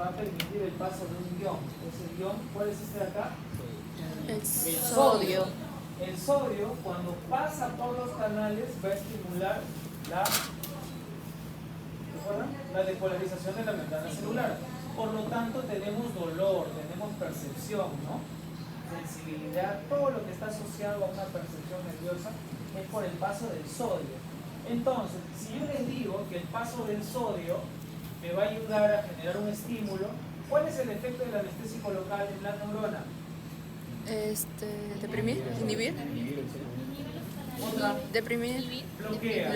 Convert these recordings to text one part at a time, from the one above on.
va a permitir el paso de un ion. Ese ion, ¿cuál es este de acá? El El sodio. El sodio, cuando pasa por los canales, va a estimular la, la depolarización de la membrana celular. Por lo tanto, tenemos dolor, tenemos percepción, ¿no? Sensibilidad, todo lo que está asociado a una percepción nerviosa es por el paso del sodio. Entonces, si yo les digo que el paso del sodio me va a ayudar a generar un estímulo, ¿cuál es el efecto del anestésico local en la neurona? Deprimir, inhibir. Otra, Deprimir, bloquea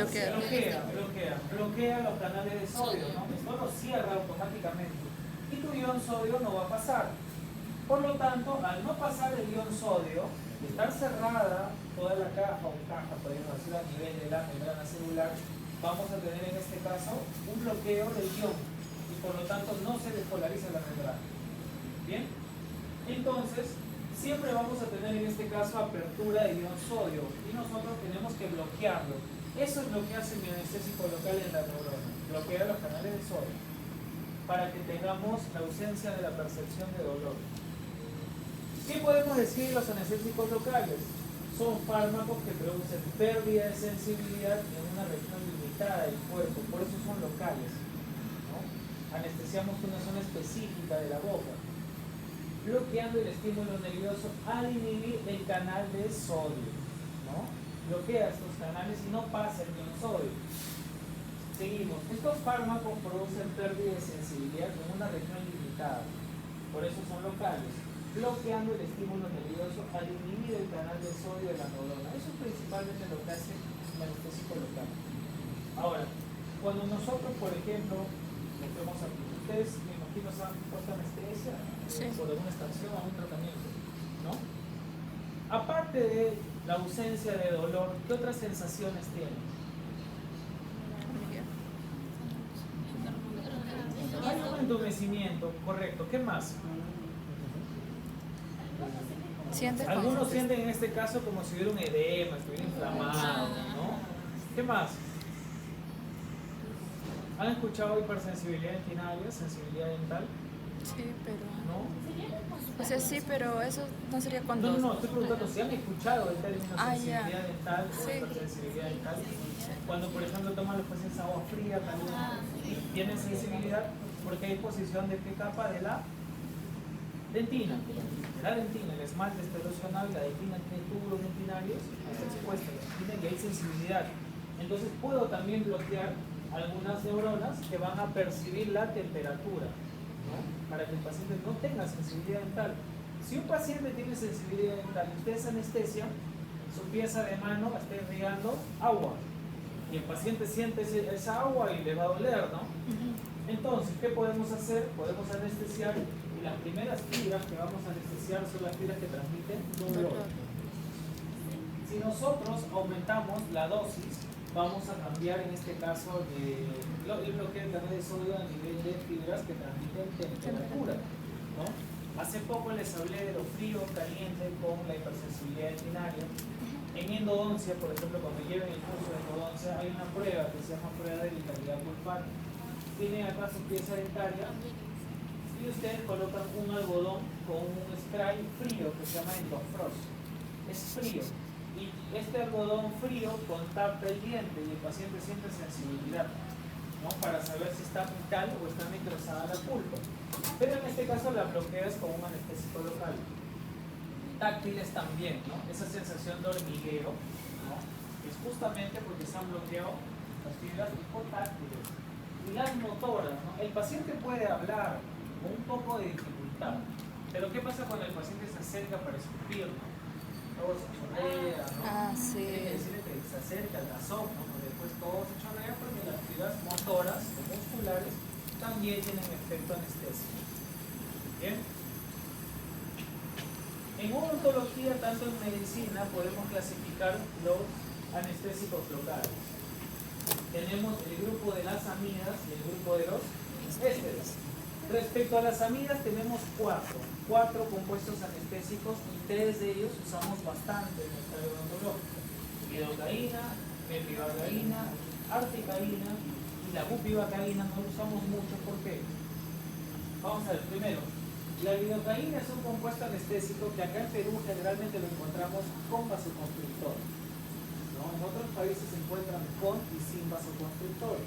los canales de sodio, ¿no? Esto lo cierra automáticamente. Y tu ion sodio no va a pasar. Por lo tanto, al no pasar el ion sodio, estar cerrada toda la caja o caja, podemos decir, a nivel de la membrana celular, vamos a tener en este caso un bloqueo del ion y por lo tanto no se despolariza la membrana. ¿Bien? Entonces, siempre vamos a tener en este caso apertura de ion sodio y nosotros tenemos que bloquearlo. Eso es lo que hace mi anestésico local en la neurona, bloquea los canales de sodio para que tengamos la ausencia de la percepción de dolor. ¿Qué podemos decir de los anestésicos locales? Son fármacos que producen pérdida de sensibilidad en una región limitada del cuerpo, por eso son locales, ¿no? Anestesiamos una zona específica de la boca, bloqueando el estímulo nervioso al inhibir el canal de sodio, ¿no? Bloquea estos canales y no pasa el ion sodio. Seguimos. Estos fármacos producen pérdida de sensibilidad en una región limitada, por eso son locales, bloqueando el estímulo nervioso al inhibir el canal de sodio de la neurona. Eso es principalmente lo que hace el anestésico local. Ahora, cuando nosotros, por ejemplo, metemos aquí, ustedes me imagino se han puesto anestesia por alguna estación o un tratamiento, ¿no? Aparte de la ausencia de dolor, ¿qué otras sensaciones tienen? Hay un entumecimiento, correcto. ¿Qué más? Algunos sienten en este caso como si hubiera un edema, estuviera inflamado, ¿no? ¿Qué más? ¿Han escuchado hipersensibilidad dentinaria, sensibilidad dental? Sí, pero... ¿No? O sea, sí, pero eso no sería cuando... No, estoy preguntando si han escuchado el término sensibilidad dental o hipersensibilidad dental. Cuando, por ejemplo, toman los pacientes agua fría, caliente, tienen sensibilidad porque hay posición de qué capa de la dentina. La dentina, el esmalte esterosional, la dentina tiene túbulos dentinarios, está expuesta, tiene que hay sensibilidad. Entonces puedo también bloquear algunas neuronas que van a percibir la temperatura, ¿no? Para que el paciente no tenga sensibilidad dental. Si un paciente tiene sensibilidad dental y ustedes anestesia, su pieza de mano está irrigando agua y el paciente siente esa agua y le va a doler, ¿no? Entonces, ¿qué podemos hacer? Podemos anestesiar y las primeras fibras que vamos a anestesiar son las fibras que transmiten dolor. Si nosotros aumentamos la dosis, vamos a cambiar en este caso el bloqueo de sodio a nivel de fibras que transmiten temperatura, ¿no? Hace poco les hablé de lo frío, caliente con la hipersensibilidad dentinaria. En endodoncia, por ejemplo, cuando lleven el curso de endodoncia, hay una prueba que se llama prueba de vitalidad pulpar. Tienen acá su pieza dentaria y ustedes colocan un algodón con un spray frío que se llama endofrost. Es frío. Y este algodón frío contacta el diente y el paciente siente sensibilidad, ¿no? Para saber si está vital o está necrosada la pulpa. Pero en este caso la bloqueas con un anestésico local. Táctiles también, ¿no? Esa sensación de hormigueo, ¿no? Es justamente porque se han bloqueado las fibras hipotáctiles. Y las motoras, ¿no? El paciente puede hablar con un poco de dificultad, pero ¿qué pasa cuando el paciente se acerca para escupir, ¿no? Todo se chorrea, ¿no? sí. Tiene que decirle que se acerca al gasón, ¿no? Porque después todo se chorrea porque las fibras motoras o musculares también tienen efecto anestésico. ¿Bien? En odontología, tanto en medicina, podemos clasificar los anestésicos locales. Tenemos el grupo de las amidas y el grupo de los ésteres. Respecto a las amidas tenemos cuatro compuestos anestésicos y 3 de ellos usamos bastante en nuestra área odontológica: lidocaína, mepivacaína, articaína y la bupivacaína no lo usamos mucho. ¿Por qué? Vamos vamos a ver, primero, la lidocaína es un compuesto anestésico que acá en Perú generalmente lo encontramos con vasoconstrictor, ¿no? En otros países se encuentran con y sin vasoconstrictor.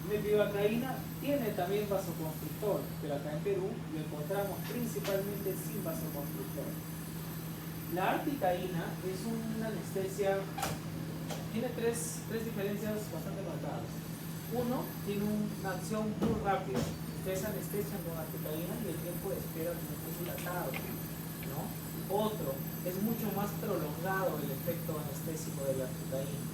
Mepivacaína tiene también vasoconstrictor, pero acá en Perú lo encontramos principalmente sin vasoconstrictor. La articaína es una anestesia, tiene tres diferencias bastante marcadas. Uno, tiene una acción muy rápida. Ustedes anestesian con articaína y el tiempo de espera es dilatado, ¿no? Otro, es mucho más prolongado el efecto anestésico de la articaína.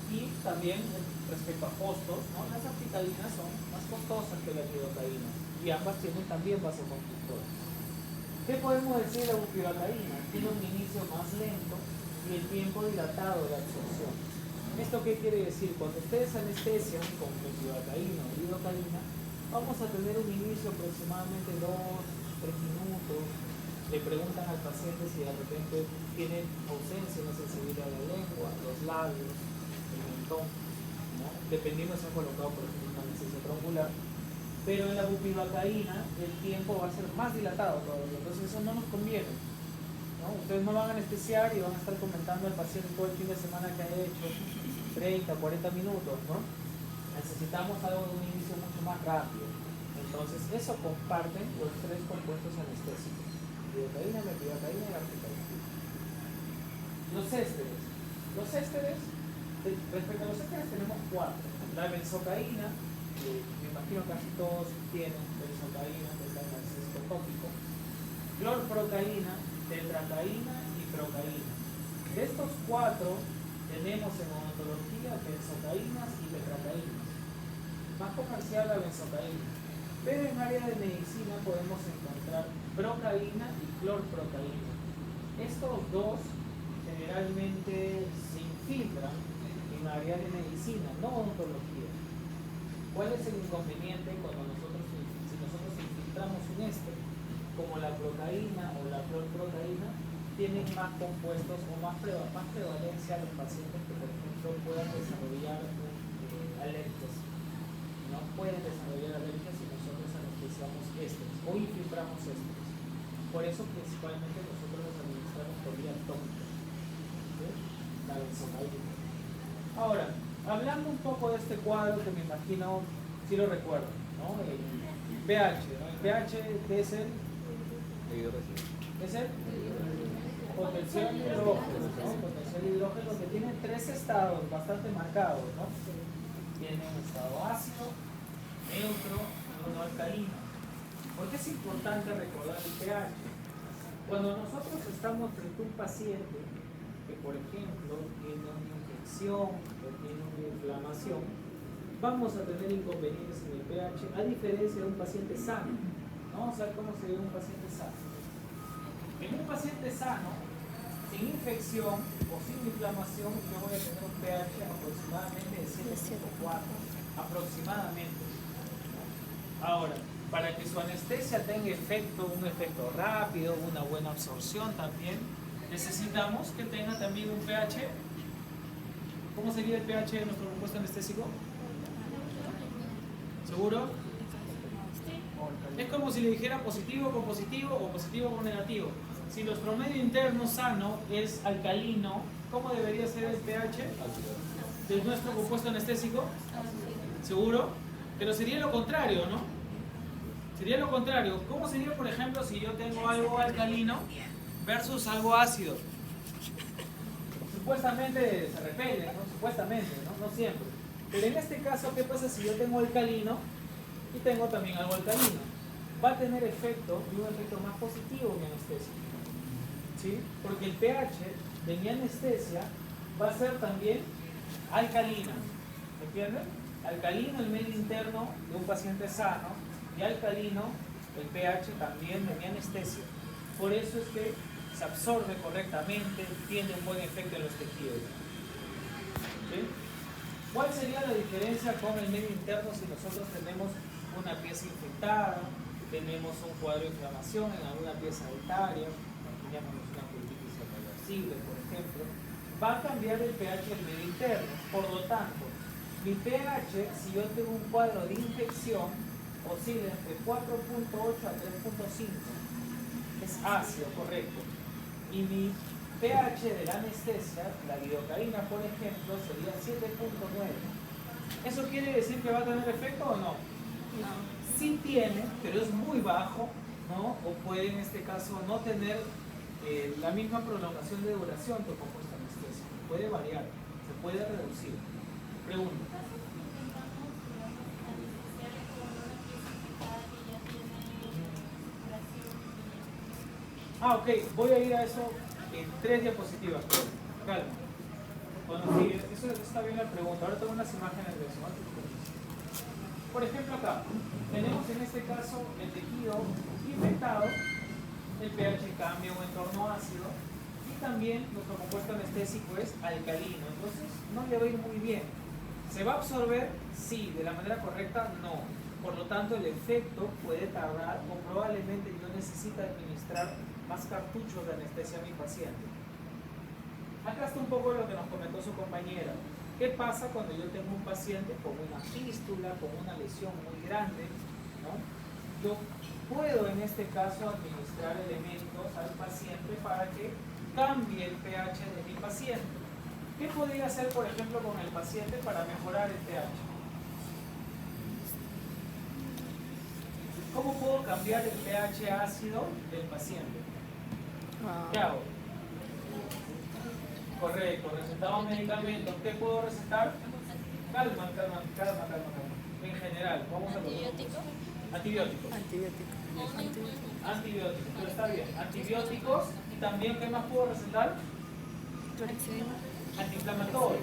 Y también respecto a costos, ¿no? Las articaínas son más costosas que la lidocaína y ambas tienen también vasoconstrictor. ¿Qué podemos decir de la bupivacaína? Tiene un inicio más lento y el tiempo dilatado de la absorción. ¿Esto qué quiere decir? Cuando ustedes anestesian con bupivacaína o lidocaína, vamos a tener un inicio aproximadamente 2-3 minutos. Le preguntan al paciente si de repente tiene ausencia de sensibilidad de la lengua, los labios, el mentón, ¿no? Dependiendo si se ha colocado por ejemplo una anestesia troncular, pero en la bupivacaína el tiempo va a ser más dilatado todavía, entonces eso no nos conviene, ¿no? Ustedes no van a anestesiar y van a estar comentando al paciente todo el fin de semana que ha hecho 30, 40 minutos, ¿no? Necesitamos algo de un inicio mucho más rápido. Entonces eso comparten los tres compuestos anestésicos: lidocaína, mepivacaína y articaína. Los ésteres. Los ésteres, respecto a los ésteres tenemos 4. La benzocaína, que me imagino casi todos tienen benzocaína, que es el anestésico tópico. Clorprocaína, tetracaína y procaína. De estos 4 tenemos en odontología benzocaínas y tetracaínas. Más comercial la benzocaína. Pero en área de medicina podemos encontrar procaína y clorprocaína. Estos dos generalmente se infiltran en área de medicina, no odontología. ¿Cuál es el inconveniente cuando si nosotros infiltramos un éster? Como la procaína o la clorprocaína tienen más compuestos o más prevalencia a los pacientes que, por ejemplo, puedan desarrollar alergias. No pueden desarrollar alergias si nosotros anestesiamos ésteres o infiltramos ésteres. Por eso principalmente nosotros los administramos por vía tópica, ¿sí? La benzocaína. Ahora, hablando un poco de este cuadro que me imagino, si lo recuerdo, ¿no? El pH, ¿no? El pH, ¿qué es el? ¿Es el? Potencial hidrógeno, ¿no? Potencial hidrógeno que tiene 3 estados bastante marcados, ¿no? Tiene un estado ácido, neutro y uno alcalino. ¿Por qué es importante recordar el pH? Cuando nosotros estamos frente a un paciente que, por ejemplo, tiene una infección o tiene una inflamación, vamos a tener inconvenientes en el pH, a diferencia de un paciente sano. Vamos a ver cómo se ve un paciente sano. En un paciente sano, sin infección o sin inflamación, yo voy a tener un pH aproximadamente de 7.4, aproximadamente. Ahora, para que su anestesia tenga efecto, un efecto rápido, una buena absorción también, necesitamos que tenga también un pH. ¿Cómo sería el pH de nuestro compuesto anestésico? ¿Seguro? Es como si le dijera positivo con positivo o positivo con negativo. Si nuestro medio interno sano es alcalino, ¿cómo debería ser el pH de nuestro compuesto anestésico? ¿Seguro? Pero sería lo contrario, ¿no? Sería lo contrario. ¿Cómo sería, por ejemplo, si yo tengo algo alcalino versus algo ácido? Supuestamente se repele, ¿no? Supuestamente, ¿no? No siempre. Pero en este caso, ¿qué pasa si yo tengo alcalino y tengo también algo alcalino? Va a tener efecto y un efecto más positivo en mi anestesia, ¿sí? Porque el pH de mi anestesia va a ser también alcalino, ¿entienden? Alcalino el medio interno de un paciente sano y alcalino el pH también de mi anestesia. Por eso es que se absorbe correctamente, tiene un buen efecto en los tejidos, ¿sí? ¿Cuál sería la diferencia con el medio interno si nosotros tenemos una pieza infectada, tenemos un cuadro de inflamación en alguna pieza dentaria, imaginemos una conjuntivitis irreversible, por ejemplo? Va a cambiar el pH del medio interno. Por lo tanto, mi pH, si yo tengo un cuadro de infección oscila entre 4.8 a 3.5. Es ácido, correcto. Y mi pH de la anestesia, la lidocaína, por ejemplo, sería 7.9. ¿Eso quiere decir que va a tener efecto o no? No. Sí tiene, pero es muy bajo, ¿no? O puede en este caso no tener la misma prolongación de duración que compuesta anestesia. Puede variar, se puede reducir. Pregunta. Ok, voy a ir a eso en 3 diapositivas. Calma. Bueno, sí, eso está bien la pregunta. Ahora tengo unas imágenes de eso. Por ejemplo, acá tenemos en este caso el tejido infectado, el pH cambia a un entorno ácido y también nuestro compuesto anestésico es alcalino. Entonces no le va a ir muy bien. ¿Se va a absorber? Sí. ¿De la manera correcta? No. Por lo tanto, el efecto puede tardar o probablemente yo necesite administrar más cartuchos de anestesia a mi paciente. Acá está un poco lo que nos comentó su compañera. ¿Qué pasa cuando yo tengo un paciente con una fístula, con una lesión muy grande, ¿no? Yo puedo en este caso administrar elementos al paciente para que cambie el pH de mi paciente. ¿Qué podría hacer, por ejemplo, con el paciente para mejorar el pH? ¿Cómo puedo cambiar el pH ácido del paciente? ¿Qué hago? Correcto, recetaba medicamentos. ¿Qué puedo recetar? Calma. En general, vamos a ¿Antibióticos? Antibióticos. Antibióticos, pero está bien. Antibióticos y también, ¿qué más puedo recetar? Clorexidina. Antiinflamatorios.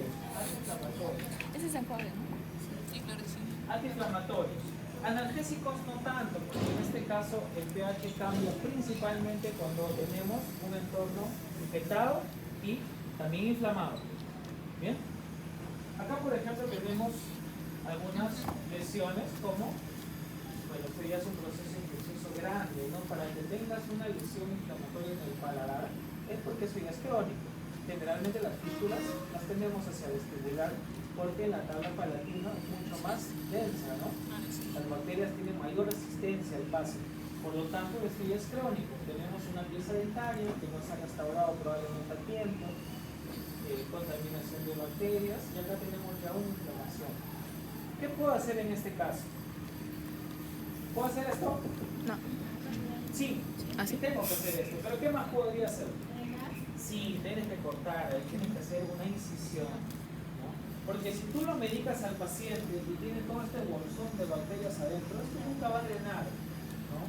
Ese es enjuague, ¿no? Sí, clorexidina. Antiinflamatorios. Analgésicos no tanto, porque en este caso el pH cambia principalmente cuando tenemos un entorno infectado y también inflamado. ¿Bien? Acá, por ejemplo, tenemos algunas lesiones como, bueno, esto ya es un proceso infeccioso grande, ¿no? Para que tengas una lesión inflamatoria en el paladar es porque eso ya es crónico. Generalmente las fístulas las tenemos hacia el vestibular porque la tabla palatina es mucho más densa, ¿no? Las bacterias tienen mayor resistencia al paso. Por lo tanto, esto ya es crónico. Tenemos una pieza dentaria que no se ha restaurado probablemente a tiempo, contaminación de bacterias, y acá tenemos ya una inflamación. ¿Qué puedo hacer en este caso? ¿Puedo hacer esto? No. Sí, ¿Así? tengo que hacer esto, pero ¿qué más podría hacer? Sí, tienes que cortar, tienes que hacer una incisión, ¿no? Porque si tú lo medicas al paciente y tiene todo este bolsón de bacterias adentro, esto nunca va a drenar, ¿no?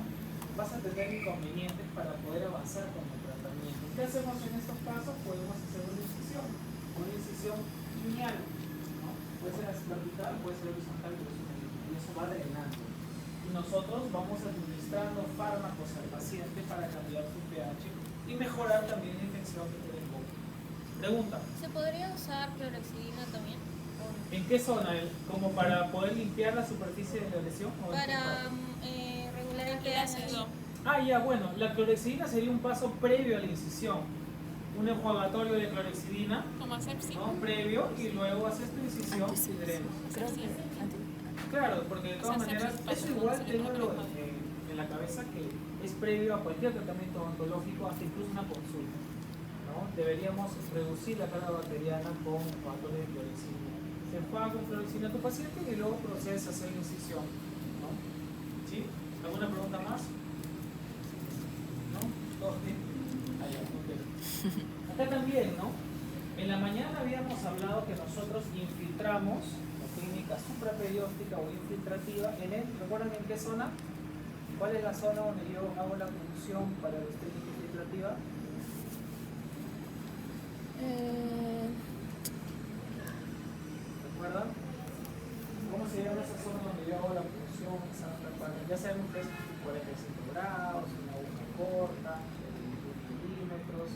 Vas a tener inconvenientes para poder avanzar con el tratamiento. ¿Qué hacemos en estos casos? Podemos hacer una incisión lineal, ¿no? Puede ser vertical, puede ser horizontal, y eso va drenando. Y nosotros vamos administrando fármacos al paciente para cambiar su pH y mejorar también la infección que tiene en boca. Pregunta. ¿Se podría usar clorexidina también? ¿En qué zona? ¿Como para poder limpiar la superficie de la lesión? ¿O Para regular el pH. Ya, bueno, la clorexidina sería un paso previo a la incisión. Un enjuagatorio de clorexidina, Como asepsia. ¿no? Previo, y luego haces tu incisión y drenas. Creo que Claro, porque de todas maneras, eso igual tengo en la cabeza que es previo a cualquier tratamiento odontológico, hasta incluso una consulta, ¿no? Deberíamos reducir la carga bacteriana con factores de clorexidina. Se enjuaga con clorexidina a tu paciente y luego procedes a hacer la incisión, ¿no? ¿Sí? ¿Alguna pregunta más? ¿No? ¿Todos bien? Allá, ok. Acá también, ¿no? En la mañana habíamos hablado que nosotros infiltramos la técnica supraperióstica o infiltrativa ¿recuerdan en qué zona? ¿Cuál es la zona donde yo hago la punción para la técnica infiltrativa? ¿Recuerdan? ¿Cómo se llama esa zona donde yo hago la punción? Ya sabemos que es 45 grados, una aguja corta, 20 milímetros.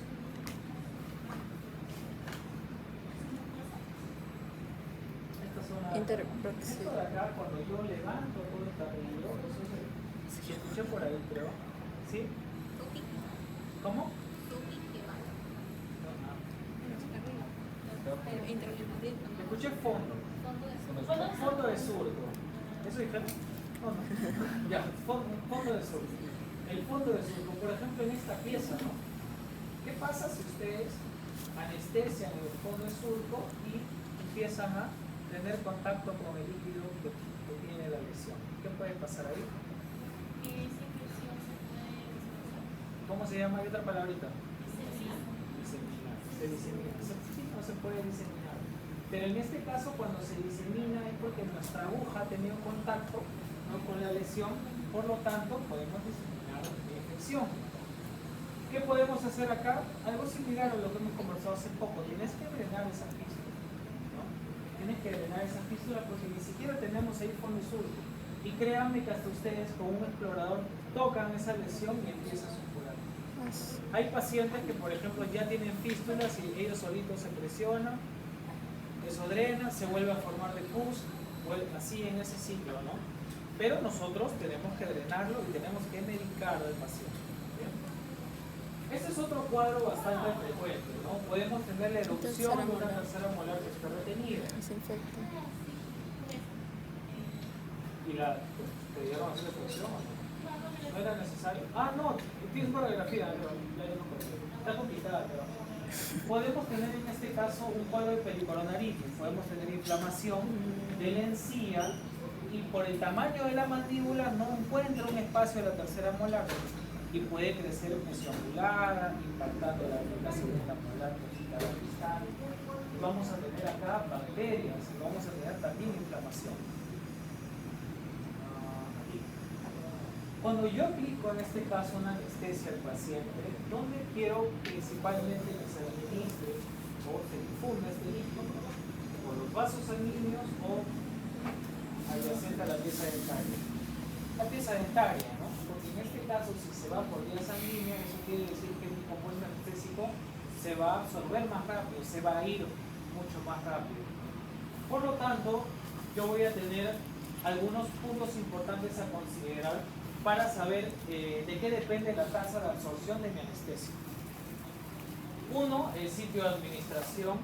interproxy. Esto de acá, cuando yo levanto todo el cabello, eso se escuché por ahí, creo. ¿Sí? ¿Cómo? Escuché fondo. Fondo de surco. ¿Eso dijeron? No, no. Ya, fondo de surco. El fondo de surco, por ejemplo, en esta pieza, ¿no? ¿Qué pasa si ustedes anestesian el fondo de surco y empiezan a tener contacto con el líquido que tiene la lesión? ¿Qué puede pasar ahí? ¿Cómo se llama? Hay otra palabrita. Diseminar. Se disemina. Sí, no se puede diseminar. Pero en este caso, cuando se disemina es porque nuestra aguja ha tenido contacto, ¿no?, con la lesión, por lo tanto podemos diseminar la infección. ¿Qué podemos hacer acá? Algo similar a lo que hemos conversado hace poco. Tienes que drenar esa fístula, ¿no? Tienes que drenar esa fístula porque ni siquiera tenemos ahí fondo y surco. Y créanme que hasta ustedes con un explorador tocan esa lesión y empieza a supurar. Hay pacientes que, por ejemplo, ya tienen fístulas y ellos solitos se presionan, eso drena, se vuelve a formar de pus, así en ese ciclo, ¿no? Pero nosotros tenemos que drenarlo y tenemos que medicar al paciente. ¿Bien? Este es otro cuadro bastante frecuente, ¿no? Podemos tener la erupción de una tercera molar que está retenida. ¿Y te dieron a hacer la extracción o no? ¿No era necesario? Ah, no, tienes coreografía, está complicada, pero podemos tener en este caso un cuadro de pericoronaritis, podemos tener inflamación de la encía y por el tamaño de la mandíbula no encuentra un espacio de la tercera molar y puede crecer fusión angulada, impactando la segunda molar cristal. Vamos a tener acá bacterias y vamos a tener también inflamación. Cuando yo aplico en este caso una anestesia al paciente, ¿dónde quiero principalmente que se administre o se difunda este líquido? ¿Por los vasos sanguíneos o adyacente a la pieza dentaria? La pieza dentaria, ¿no? Porque en este caso, si se va por vía sanguínea, eso quiere decir que mi compuesto anestésico se va a absorber más rápido, se va a ir mucho más rápido. Por lo tanto, yo voy a tener algunos puntos importantes a considerar para saber de qué depende la tasa de absorción de mi anestesia. 1, el sitio de administración.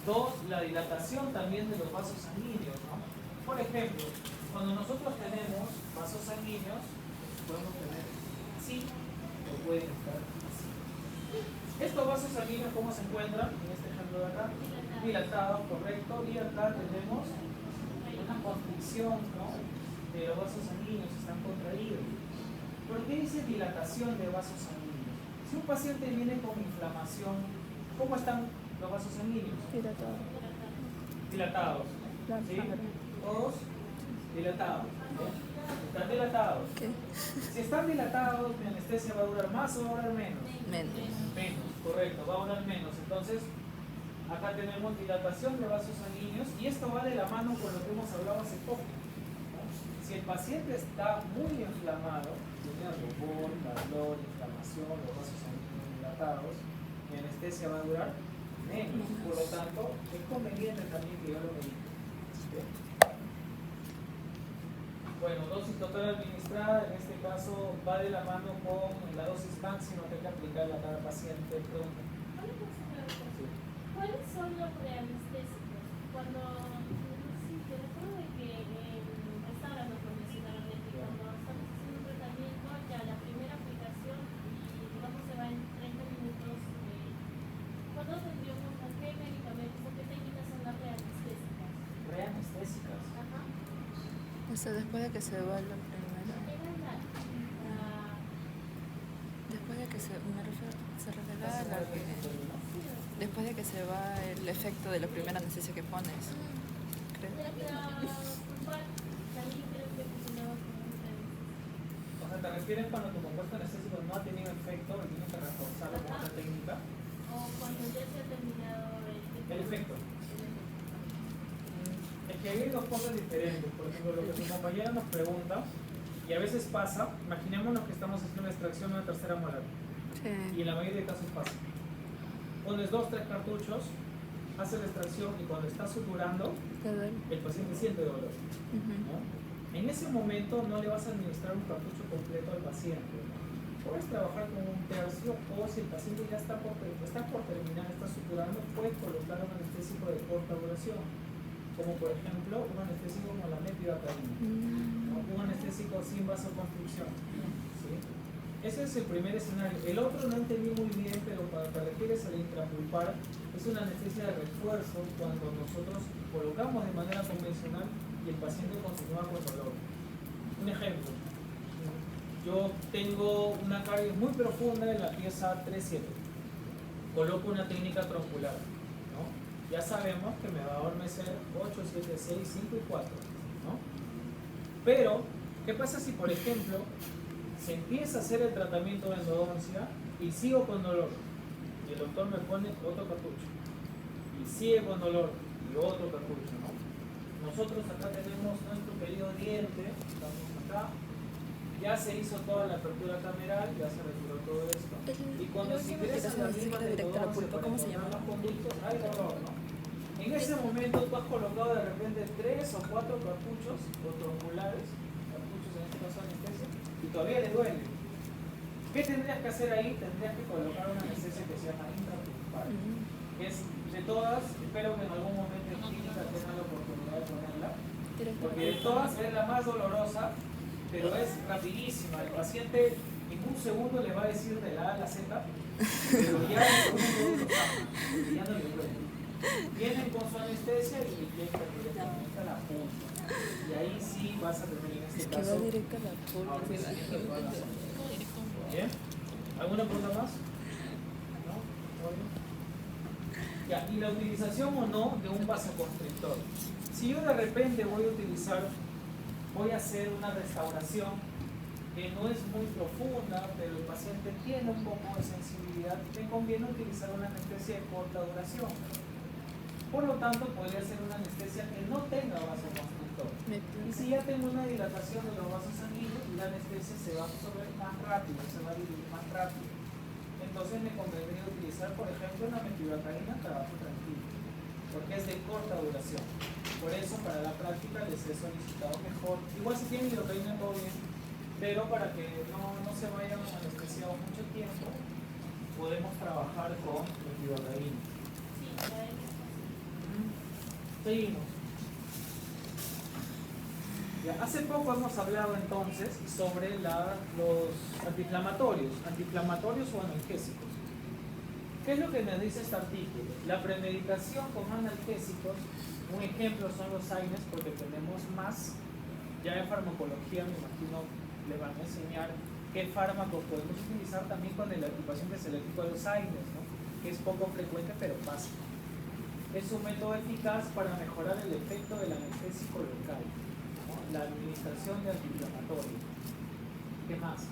2, la dilatación también de los vasos sanguíneos, ¿no? Por ejemplo, cuando nosotros tenemos vasos sanguíneos, podemos tener así o pueden estar así. Estos vasos sanguíneos, ¿cómo se encuentran? En este ejemplo de acá, dilatados, correcto, y acá tenemos una constricción, ¿no?, de los vasos sanguíneos, están contraídos. ¿Por qué dice dilatación de vasos sanguíneos? Si un paciente viene con inflamación, ¿cómo están los vasos sanguíneos? Dilatados. ¿Sí? Todos dilatados. Están dilatados. ¿Qué? Si están dilatados, mi anestesia va a durar más o va a durar menos. Menos, correcto, va a durar menos. Entonces, acá tenemos dilatación de vasos sanguíneos y esto va de la mano con lo que hemos hablado hace poco. Si el paciente está muy inflamado, tiene rubor, calor, inflamación, los vasos sanguíneos dilatados, mi anestesia va a durar menos. Por lo tanto, es conveniente también que yo lo medique. ¿Sí? Bueno, dosis total administrada, en este caso va de la mano con la dosis máxima que hay que aplicarle a cada paciente. Pregunta. Sí. ¿Cuáles son los preanestésicos? Cuando te recuerdo de que está hablando profesionalmente, cuando estamos haciendo un tratamiento, ya la primera aplicación y digamos se va en 30 minutos, ¿cuándo tendríamos qué medicamentos o qué técnicas son las preanestésicas? Preanestésicas. Ajá. O sea, después de que se va la primera. Después de que se refiere a la después de que se va el efecto de la primera anestesia que pones, creo. O sea, ¿te refieres cuando tu compuesto anestésico no ha tenido efecto y tienes que reforzarlo con otra técnica? O cuando ya se ha terminado El efecto. Es que hay dos cosas diferentes. Por ejemplo, lo que tu compañera nos pregunta, y a veces pasa, imaginémonos que estamos haciendo una extracción de una tercera molar. Sí. Y en la mayoría de casos pasa. Pones 2, 3 cartuchos, haces la extracción y cuando estás suturando, el paciente siente dolor. ¿No? En ese momento no le vas a administrar un cartucho completo al paciente. Puedes trabajar con un tercio o si el paciente ya está por terminar, está suturando, puedes colocar un anestésico de corta duración. como por ejemplo un anestésico como la mepivacaína, ¿no? Un anestésico sin vasoconstricción, ¿sí? Ese es el primer escenario. El otro no entendí muy bien, pero para te refieres al intrapulpar, es una anestesia de refuerzo cuando nosotros colocamos de manera convencional y el paciente continúa con dolor. Un ejemplo, yo tengo una caries muy profunda en la pieza 3-7, coloco una técnica troncular, ¿no? Ya sabemos que me va a adormecer 8, 7, 6, 5 y 4, ¿no? Pero, ¿qué pasa si, por ejemplo, se empieza a hacer el tratamiento de endodoncia y sigo con dolor? Y el doctor me pone otro cartucho. Y sigue con dolor y otro cartucho, ¿no? Nosotros acá tenemos nuestro querido diente, estamos acá. Ya se hizo toda la apertura cameral, ya se retiró todo esto. Y cuando se ingresa la misma ¿cómo se llama? Los conductos, hay dolor, ¿no? En ese momento tú has colocado de repente 3 o 4 cartuchos o tronculares, cartuchos en este caso anestesia, y todavía le duele. ¿Qué tendrías que hacer ahí? Tendrías que colocar una anestesia que se llama intrapulpar. Es de todas, espero que en algún momento en clínica tengan la oportunidad de ponerla, porque de todas es la más dolorosa, pero es rapidísima. El paciente en un segundo le va a decir de la A a la Z, pero ya en un segundo lo saca, porque ya no le duele. Vienen con su anestesia y le inyectan directamente a la punta. Y ahí sí vas a tener en este caso. Va directo a la punta. ¿Bien? ¿Alguna pregunta más? ¿No? ¿Todo bien? Ya, y la utilización o no de un vasoconstrictor. Si yo de repente voy a hacer una restauración que no es muy profunda, pero el paciente tiene un poco de sensibilidad, me conviene utilizar una anestesia de corta duración. Por lo tanto, podría ser una anestesia que no tenga vasoconstrictor. Y si ya tengo una dilatación de los vasos sanguíneos, la anestesia se va a absorber más rápido, se va a diluir más rápido. Entonces me convendría utilizar, por ejemplo, una mepivacaína trabajo tranquilo, porque es de corta duración. Por eso, para la práctica les he solicitado mejor. Igual si tienen lidocaína todo bien, pero para que no se vayan anestesiados mucho tiempo, podemos trabajar con mepivacaína. Seguimos. Ya, hace poco hemos hablado entonces sobre los antiinflamatorios o analgésicos. ¿Qué es lo que nos dice este artículo? La premedicación con analgésicos, un ejemplo son los AINES, porque tenemos más. Ya en farmacología me imagino le van a enseñar qué fármacos podemos utilizar también con el paciente selectivo de los AINES, ¿no? Que es poco frecuente pero pasa. Es un método eficaz para mejorar el efecto del anestésico local, ¿no? La administración de antiinflamatorio. ¿Qué más?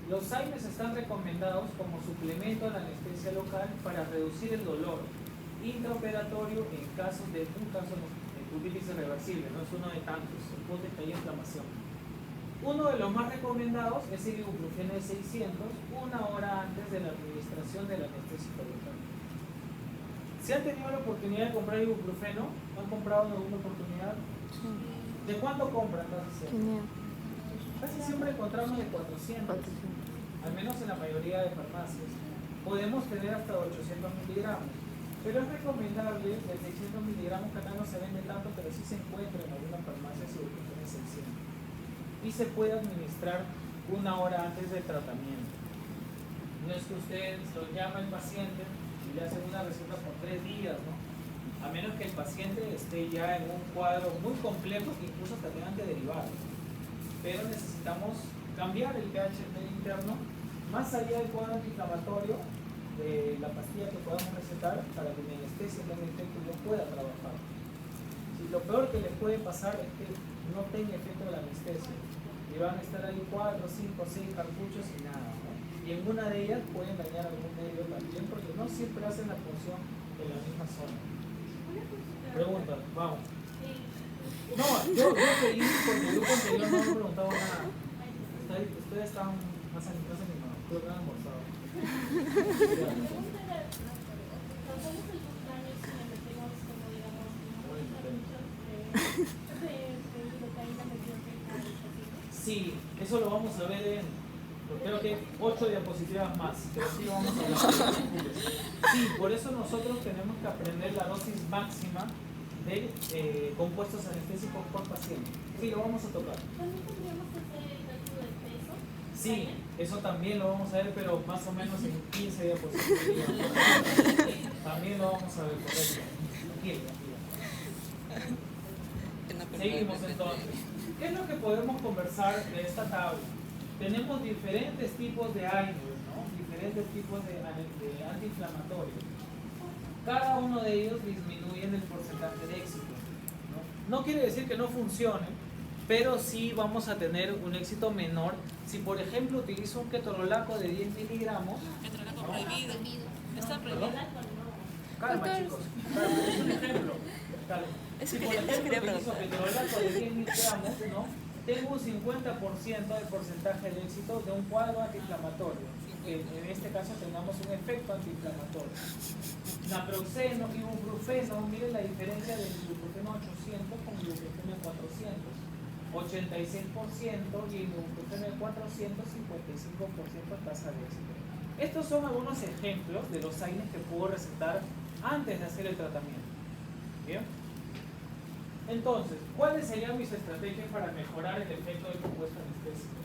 Los AINES están recomendados como suplemento a la anestesia local para reducir el dolor intraoperatorio en casos de uveitis irreversible, no es uno de tantos, el punto es que hay inflamación. Uno de los más recomendados es el ibuprofeno de 600, una hora antes de la administración del anestésico local. Si han tenido la oportunidad de comprar ibuprofeno, ¿han comprado en alguna oportunidad? Sí. ¿De cuánto compran casi siempre? Casi siempre encontramos de 400, al menos en la mayoría de farmacias. Podemos tener hasta 800 miligramos, pero es recomendable el 600 miligramos, que acá no se vende tanto, pero sí se encuentra en algunas farmacias ibuprofeno de 600. Y se puede administrar una hora antes del tratamiento. No es que ustedes lo llama el paciente y le hacen una receta por 3 días, ¿no? A menos que el paciente esté ya en un cuadro muy complejo que incluso hasta tengan que derivar. Pero necesitamos cambiar el pH interno más allá del cuadro antiinflamatorio de la pastilla que podamos recetar para que mi anestesia tenga efecto y no pueda trabajar. Si lo peor que les puede pasar es que no tenga efecto la anestesia y van a estar ahí 4, 5, 6 cartuchos y nada, ¿no? Y en una de ellas pueden dañar algún medio también, porque no siempre hacen la función en la misma zona. Pregunta, vamos. No, yo pedí porque el grupo anterior no me preguntaba nada. Ustedes estaban más animados, creo que han almorzado. Sí, eso lo vamos a ver creo que 8 diapositivas más, pero sí vamos a hablar. Sí, por eso nosotros tenemos que aprender la dosis máxima de compuestos anestésicos por paciente. Sí, lo vamos a tocar. ¿También tendríamos que hacer el cálculo del peso? Sí, eso también lo vamos a ver, pero más o menos en 15 diapositivas. También lo vamos a ver, correcto. Aquí. Seguimos entonces. ¿Qué es lo que podemos conversar de esta tabla? Tenemos diferentes tipos de AINES, ¿no? Diferentes tipos de antiinflamatorios. Cada uno de ellos disminuye el porcentaje de éxito, ¿no? No quiere decir que no funcione, pero sí vamos a tener un éxito menor si, por ejemplo, utilizo un ketorolaco de 10 miligramos. Ketorolaco prohibido. Está prohibido. Calma, chicos. Calma, es un ejemplo. Calma. Si, por ejemplo, utilizo ketorolaco de 10 miligramos, ¿no? Tengo un 50% de porcentaje de éxito de un cuadro antiinflamatorio. En este caso tengamos un efecto antiinflamatorio. Naproxeno, ibuprofeno, miren la diferencia del ibuprofeno 800 con ibuprofeno 400. 86% y ibuprofeno 400, 55% tasa de éxito. Estos son algunos ejemplos de los AINES que puedo recetar antes de hacer el tratamiento. ¿Bien? Entonces, ¿cuáles serían mis estrategias para mejorar el efecto del compuesto anestésico?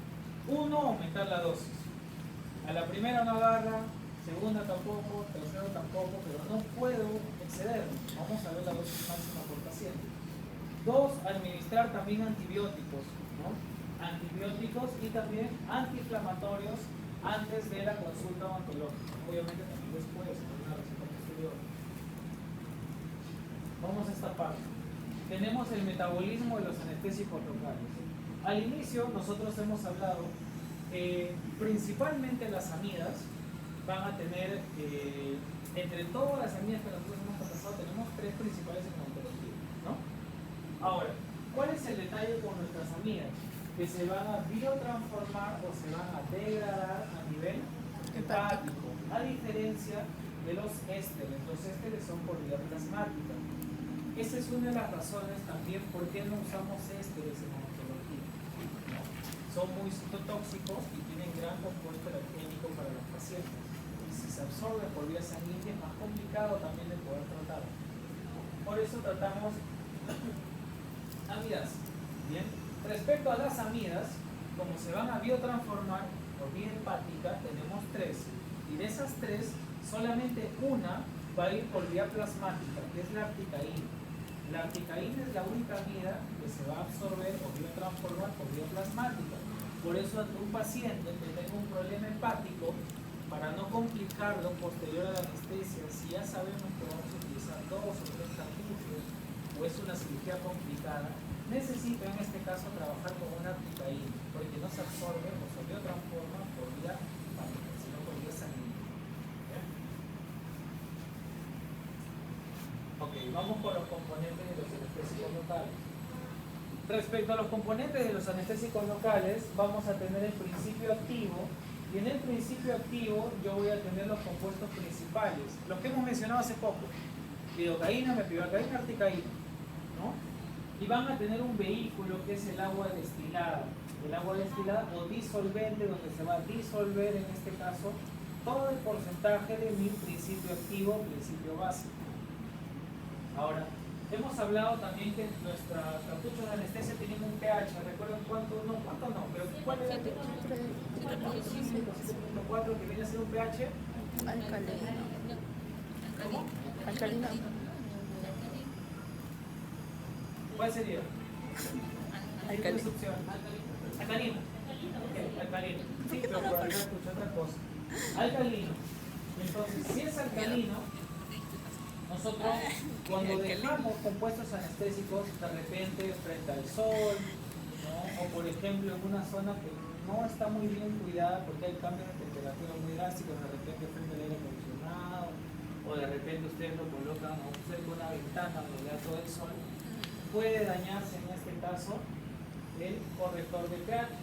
Uno, aumentar la dosis. A la primera no agarra, segunda tampoco, tercera tampoco, pero no puedo excederme. Vamos a ver la dosis máxima por paciente. Dos, administrar también antibióticos, ¿no? Antibióticos y también antiinflamatorios antes de la consulta odontológica. Obviamente también después, con una receta posterior. Vamos a esta parte. Tenemos el metabolismo de los anestésicos locales. Al inicio nosotros hemos hablado que principalmente las amidas van a tener, entre todas las amidas que nosotros hemos conversado, tenemos tres principales en odontología, ¿no? Ahora, ¿cuál es el detalle con nuestras amidas? Que se van a biotransformar o se van a degradar a nivel hepático, a diferencia de los ésteres. Los ésteres son por vía plasmática. Esa es una de las razones también por qué no usamos ésteres en odontología, ¿no? Son muy citotóxicos y tienen gran compuesto alergénico para los pacientes. Y si se absorben por vía sanguínea es más complicado también de poder tratar. Por eso tratamos amidas. Bien. Respecto a las amidas, como se van a biotransformar por vía hepática, tenemos tres. Y de esas tres, solamente una va a ir por vía plasmática, que es la articaína. La articaína es la única amida que se va a absorber o biotransformar por vía plasmática. Por eso, ante un paciente que tenga un problema hepático, para no complicarlo posterior a la anestesia, si ya sabemos que vamos a utilizar 2 o 3 cartuchos o es una cirugía complicada, necesito en este caso trabajar con una articaína, porque no se absorbe o se biotransforma por vía hepática, sino por vía sanguínea. ¿Bien? Ok, vamos con los componentes de los anestésicos locales. Respecto a los componentes de los anestésicos locales, vamos a tener el principio activo, y en el principio activo yo voy a tener los compuestos principales, los que hemos mencionado hace poco: lidocaína, mepivacaína, articaína, ¿no? Y van a tener un vehículo que es el agua destilada. El agua destilada o disolvente, donde se va a disolver en este caso todo el porcentaje de mi principio activo, principio básico. Ahora, hemos hablado también que nuestros cartuchos de anestesia tienen un pH. ¿Recuerdan cuánto? No, cuánto no, pero ¿cuál era el pH? 7.4, que viene a ser un pH alcalino. ¿Cómo? Alcalino. ¿Cuál sería? Alcalino. Alcalino. Okay, alcalino. Sí, pero por acá escuché otra cosa. Alcalino. Entonces, si es alcalino, nosotros cuando dejamos compuestos anestésicos de repente frente al sol, ¿no? O por ejemplo en una zona que no está muy bien cuidada porque hay cambios de temperatura muy drásticos, de repente frente al aire acondicionado, o de repente ustedes lo colocan cerca de una ventana donde da todo el sol, puede dañarse en este caso el corrector de pH.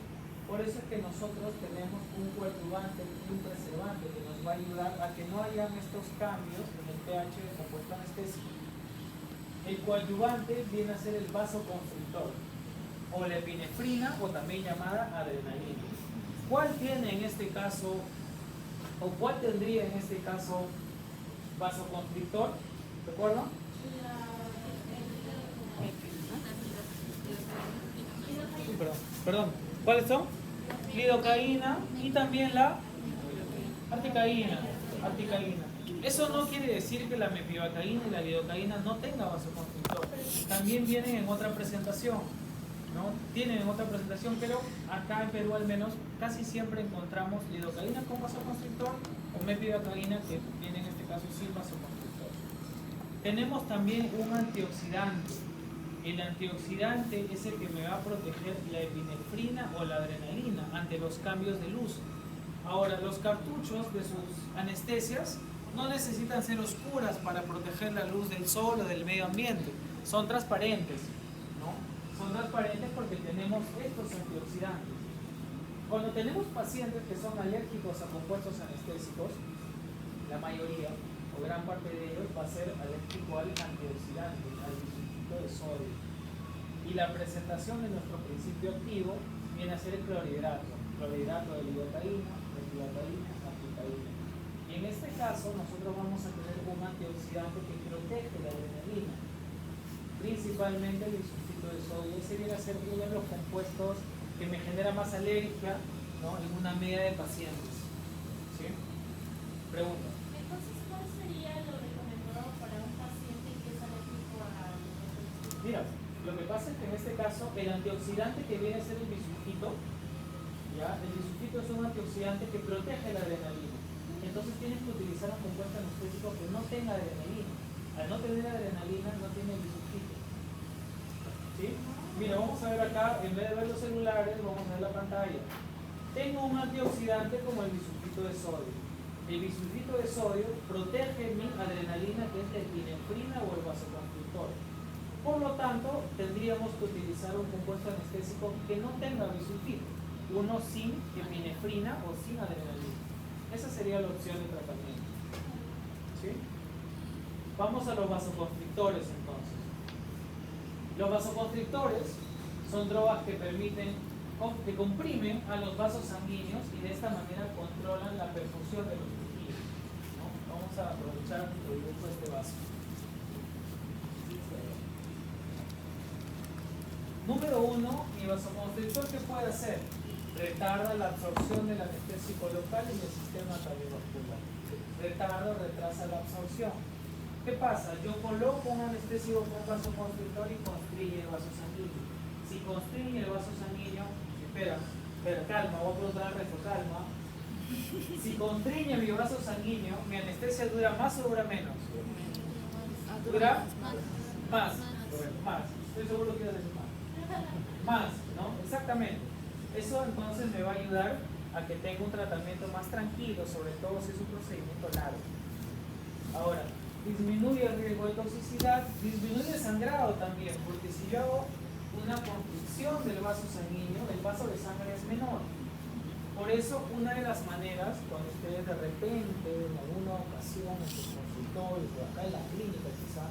Por eso es que nosotros tenemos un coadyuvante y un preservante que nos va a ayudar a que no hayan estos cambios en el pH del compuesto anestésico. El coadyuvante viene a ser el vasoconstrictor, o la epinefrina, o también llamada adrenalina. ¿Cuál tiene en este caso, o cuál tendría en este caso vasoconstrictor? ¿Recuerdan? Perdón. ¿Cuáles son? Lidocaína y también la articaína. Eso no quiere decir que la mepivacaína y la lidocaína no tengan vasoconstrictor. También vienen en otra presentación, ¿no? Tienen otra presentación, pero acá en Perú al menos casi siempre encontramos lidocaína con vasoconstrictor o mepivacaína que viene en este caso sin vasoconstrictor. Tenemos también un antioxidante. El antioxidante es el que me va a proteger la epinefrina o la adrenalina ante los cambios de luz. Ahora, los cartuchos de sus anestesias no necesitan ser oscuras para proteger la luz del sol o del medio ambiente. Son transparentes, ¿no? Son transparentes porque tenemos estos antioxidantes. Cuando tenemos pacientes que son alérgicos a compuestos anestésicos, la mayoría o gran parte de ellos va a ser alérgico al antioxidante, al bisulfito de sodio. Y la presentación de nuestro principio activo viene a ser el clorhidrato de lidocaína, mepivacaína, articaína. Y en este caso nosotros vamos a tener un antioxidante que protege la adrenalina, principalmente el bisulfito de sodio. Ese viene a ser uno de los compuestos que me genera más alergia, ¿no?, en una media de pacientes. ¿Sí? Pregunta. Entonces, ¿cuál sería lo recomendado para un paciente que es alérgico a los? Mira, lo que pasa es que en este caso el antioxidante que viene a ser el bisulfito, ¿ya? El bisulfito es un antioxidante que protege la adrenalina. Entonces tienes que utilizar un compuesto anestésico que no tenga adrenalina. Al no tener adrenalina no tiene bisulfito. ¿Sí? Mira, vamos a ver acá, en vez de ver los celulares, vamos a ver la pantalla. Tengo un antioxidante como el bisulfito de sodio. El bisulfito de sodio protege mi adrenalina, que es la epinefrina o el vasoconstrictor. Por lo tanto, tendríamos que utilizar un compuesto anestésico que no tenga bisulfito. Uno sin epinefrina o sin adrenalina. Esa sería la opción de tratamiento. ¿Sí? Vamos a los vasoconstrictores entonces. Los vasoconstrictores son drogas que que comprimen a los vasos sanguíneos y de esta manera controlan la perfusión de los tejidos, ¿no? Vamos a aprovechar el dibujo de este vaso. Número 1, mi vasoconstrictor, ¿qué puede hacer? Retarda la absorción del anestésico local y del sistema cardiovascular. Retarda o retrasa la absorción. ¿Qué pasa? Yo coloco un anestésico con vasoconstrictor y constriñe el vaso sanguíneo. Si constriñe el vaso sanguíneo, espera, calma, voy a preguntar al resto, calma. Si constriñe mi vaso sanguíneo, mi anestesia dura más o dura menos. ¿Dura? Más. Estoy seguro que iba a decir más, ¿no? Exactamente. Eso entonces me va a ayudar a que tenga un tratamiento más tranquilo, sobre todo si es un procedimiento largo. Ahora, disminuye el riesgo de toxicidad, disminuye el sangrado también, porque si yo hago una constricción del vaso sanguíneo, el vaso de sangre es menor. Por eso, una de las maneras, cuando ustedes de repente, en alguna ocasión, en sus consultorios, o acá en la clínica quizá,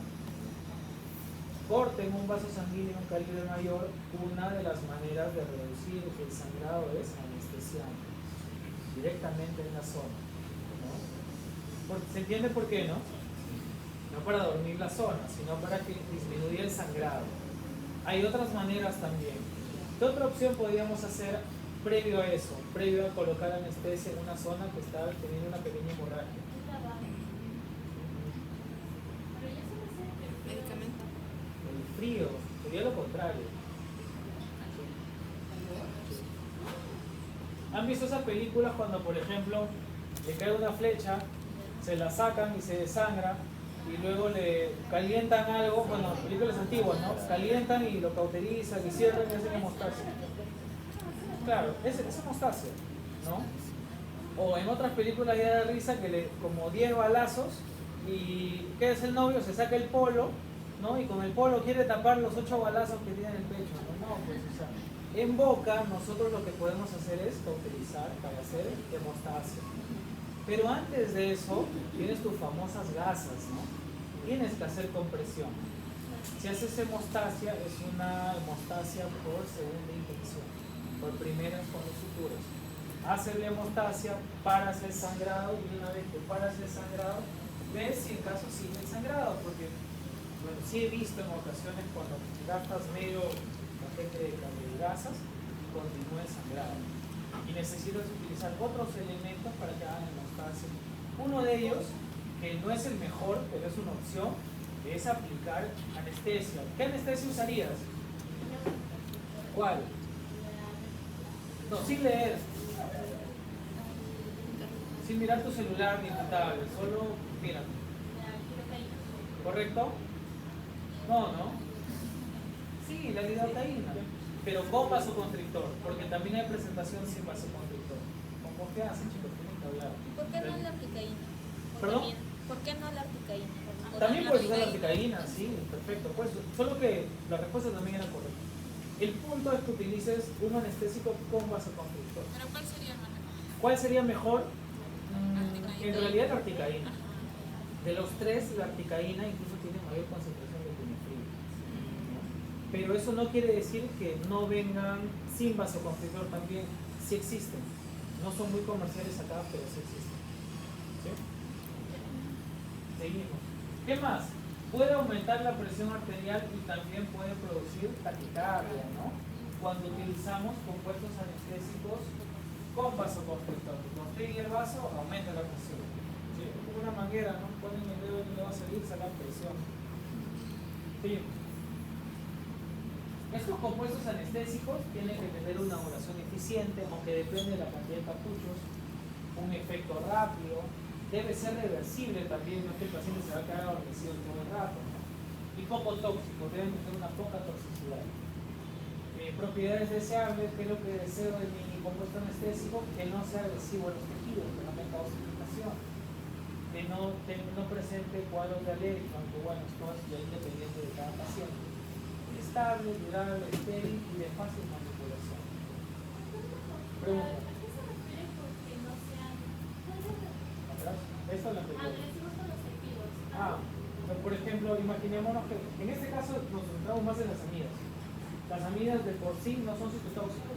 corten un vaso sanguíneo en un calibre mayor, una de las maneras de reducir el sangrado es anestesiando directamente en la zona, ¿no? ¿Se entiende por qué, no? No para dormir la zona, sino para que disminuya el sangrado. Hay otras maneras también. ¿Qué otra opción podríamos hacer previo a eso? Previo a colocar anestesia en una zona que está teniendo una pequeña hemorragia. Medicamento. El frío, sería lo contrario. ¿Han visto esas películas cuando, por ejemplo, le cae una flecha, se la sacan y se desangra, y luego le calientan algo, bueno, películas antiguas, ¿no? Calientan y lo cauterizan y cierran y hacen hemostasia? Claro, es hemostasia, ¿no? O en otras películas ya de risa que como 10 balazos y ¿qué es el novio? Se saca el polo, ¿no? Y con el polo quiere tapar los 8 balazos que tiene en el pecho, ¿no? Pues, o sea, en boca nosotros lo que podemos hacer es cauterizar para hacer hemostasia. Pero antes de eso, tienes tus famosas gasas, ¿no? Tienes que hacer compresión. Si haces hemostasia, es una hemostasia por segunda intención, por primera con los suturos. Haces la hemostasia, paras el sangrado y una vez que paras el sangrado, ves si en caso sigue el sangrado, porque bueno, sí he visto en ocasiones cuando gastas medio detecte de gasas y continúe sangrado. Y necesitas utilizar otros elementos para que hagan hemostasis. Uno de ellos, que no es el mejor, pero es una opción, es aplicar anestesia. ¿Qué anestesia usarías? ¿Cuál? No, sin leer. Sin mirar tu celular ni tu tablet, solo mira. ¿Correcto? No. Sí, la lidocaína, pero con vasoconstrictor, porque también hay presentación sin vasoconstrictor. Con confianza, chicos, tienen que hablar. ¿Por qué no la articaína? ¿Perdón? ¿Por qué no la articaína? También puedes usar la articaína, sí, perfecto. Pues, solo que la respuesta también era correcta. El punto es que utilices un anestésico con vasoconstrictor. ¿Pero cuál sería el mejor? ¿Cuál sería mejor? Articaína. En realidad la articaína. De los tres, la articaína incluso tiene mayor concentración de epinefrina. Pero eso no quiere decir que no vengan sin vasoconstrictor también. Sí existen. No son muy comerciales acá, pero sí existen. ¿Sí? Seguimos. ¿Qué más? Puede aumentar la presión arterial y también puede producir taquicardia, ¿no? Cuando utilizamos compuestos anestésicos con vasoconstrictor. Constrigue el vaso, aumenta la presión. ¿Sí? Es como una manguera, ¿no? Ponen el dedo y le va a salir, sacar presión. Sí. Estos compuestos anestésicos tienen que tener una oración eficiente, aunque depende de la cantidad de cartuchos, un efecto rápido, debe ser reversible también, no es que el paciente se va a quedar adormecido todo el rato, ¿no? Y poco tóxico, deben tener una poca toxicidad. Propiedades deseables, que es lo que deseo de mi compuesto anestésico, que no sea agresivo a los tejidos, que no me cause irritación, que no presente cuadros de alergia, aunque bueno, esto es ya independiente de cada paciente. Estable, durable, estéril y de fácil manipulación. Pregunta. ¿A qué se refiere con que no sean Esta es la pregunta. agresivos con los tejidos? Por ejemplo, imaginémonos que en este caso nos centramos más en las amidas. Las amidas de por sí no son citotóxicos.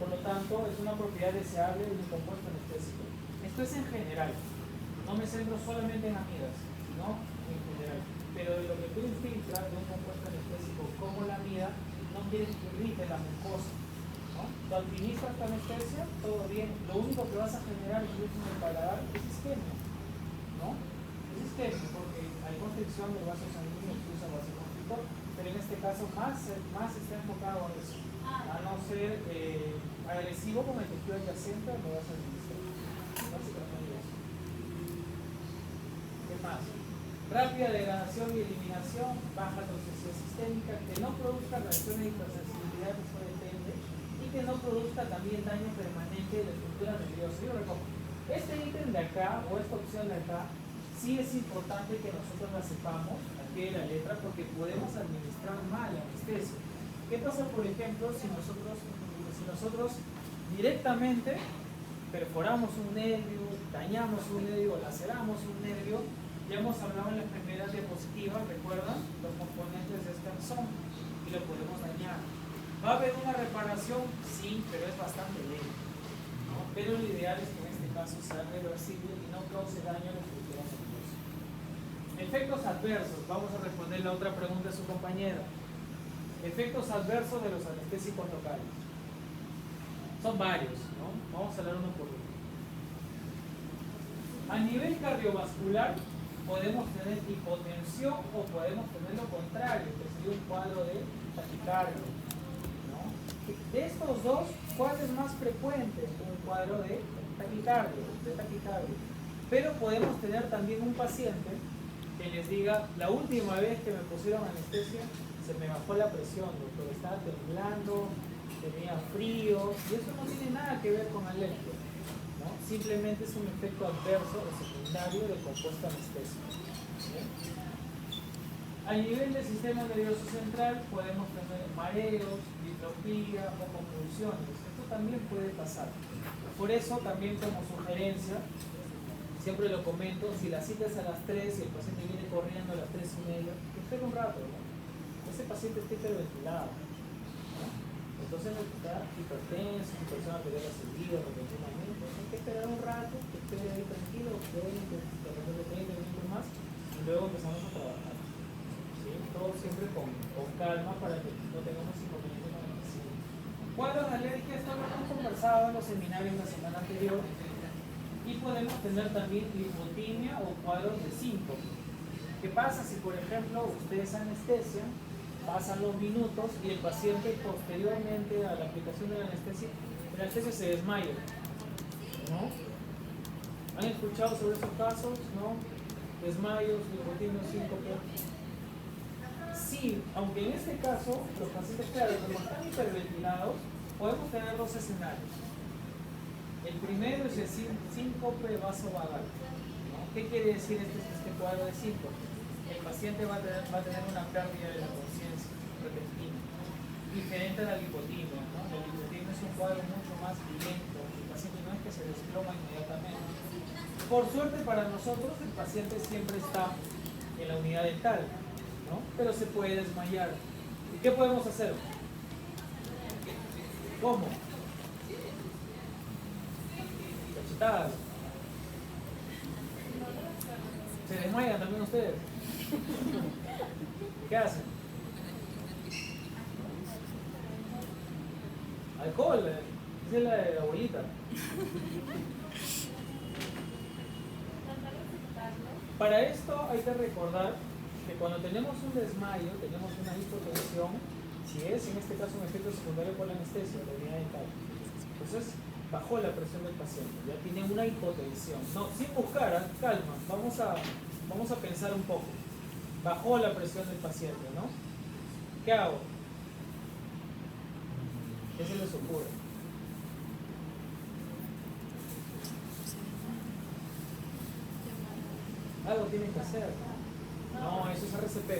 Por lo tanto, es una propiedad deseable de un compuesto anestésico. Esto es en general. No me centro solamente en amidas, sino en general. Pero de lo que tú infiltras de un compuesto anestésico como la amida, no quieres que irrite la mucosa, ¿no? Tú administras esta anestesia, todo bien. Lo único que vas a generar incluso en el paladar es isquemia, ¿no? Es isquemia porque hay constricción del vaso sanguíneo que usa vasoconstrictor, pero en este caso más está enfocado a eso. A no ser agresivo con el tejido adyacente, lo vas a administrar. Básicamente eso. ¿Qué más? Rápida degradación y eliminación, baja toxicidad sistémica, que no produzca reacciones de hipersensibilidad, eso depende, y que no produzca también daño permanente de la estructura nerviosa. Yo recojo, este ítem de acá, o esta opción de acá, sí es importante que nosotros la sepamos al pie de la letra, porque podemos administrar mal la anestesia. ¿Qué pasa, por ejemplo, si nosotros directamente perforamos un nervio, dañamos un nervio, laceramos un nervio? Ya hemos hablado en las primeras diapositivas, ¿recuerdan? Los componentes de este axón y lo podemos dañar. ¿Va a haber una reparación? Sí, pero es bastante lenta, ¿no? Pero lo ideal es que en este caso sea reversible y no cause daño a la estructura nerviosa. Efectos adversos. Vamos a responder la otra pregunta de su compañera. Efectos adversos de los anestésicos locales. Son varios, ¿no? Vamos a hablar uno por uno. A nivel cardiovascular, podemos tener hipotensión o podemos tener lo contrario, que sería un cuadro de taquicardia, ¿no? De estos dos, ¿cuál es más frecuente? Un cuadro de taquicardia. Pero podemos tener también un paciente que les diga, la última vez que me pusieron anestesia, se me bajó la presión, doctor, estaba temblando, tenía frío, y eso no tiene nada que ver con alergia. Simplemente es un efecto adverso o secundario del compuesto anestésico. ¿Sí? A nivel del sistema nervioso central podemos tener mareos, diplopía o convulsiones. Esto también puede pasar. Por eso también como sugerencia, siempre lo comento, si la cita es a las 3 y el paciente viene corriendo a las 3:30, que espere un rato, ¿no? Ese paciente está hiperventilado, ¿no? Entonces está hipertenso, su persona que debe seguir repentinamente. Hay que esperar un rato, que esté ahí tranquilo, 20 minutos más, y luego empezamos a trabajar. ¿Sí? Todo siempre con calma para que no tengamos inconvenientes Cuadros de alergia, esto lo hemos conversado en los seminarios la semana anterior. Y podemos tener también hipotimia o cuadros de síntomas. ¿Qué pasa si, por ejemplo, ustedes anestesian, pasan los minutos y el paciente posteriormente a la aplicación de la anestesia se desmaya? ¿No? ¿Han escuchado sobre esos casos? ¿No? Desmayos, hipotimia, síncope. Sí, aunque en este caso los pacientes, claro, como están hiperventilados, podemos tener dos escenarios. El primero es el síncope vasovagal, ¿no? ¿Qué quiere decir este cuadro de síncope? El paciente va a tener una pérdida de la conciencia repentina, diferente a la lipotimia, ¿no? La lipotimia es un cuadro mucho más lento, el paciente no es que se desploma inmediatamente. Por suerte para nosotros, el paciente siempre está en la unidad dental, ¿no? Pero se puede desmayar. ¿Y qué podemos hacer? ¿Cómo? Cachetadas. ¿Se desmayan también ustedes? ¿Qué hacen? Alcohol, esa es la de la abuelita. Para esto hay que recordar que cuando tenemos un desmayo, tenemos una hipotensión, si es en este caso un efecto secundario por la anestesia, la unidad dental, entonces bajó la presión del paciente, ya tiene una hipotensión. No, sin buscar, calma, vamos a pensar un poco. Bajó la presión del paciente, ¿no? ¿Qué hago? ¿Qué se les ocurre? Algo tienen que hacer. No, eso es RCP.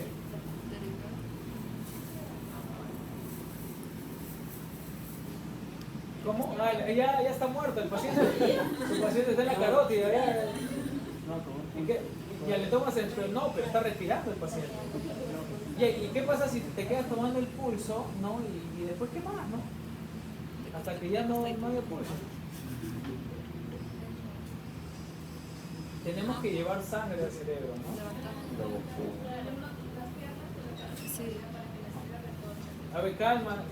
¿Cómo? Ah, ya está muerto el paciente. El paciente está en la carótida. ¿Y qué? Ya le tomas el... No, pero está respirando el paciente. ¿Y qué pasa si te quedas tomando el pulso, ¿no? Y después qué más, ¿no? Hasta que ya no hay pulso. Tenemos que llevar sangre al cerebro, ¿no? Sí. A ver, calma,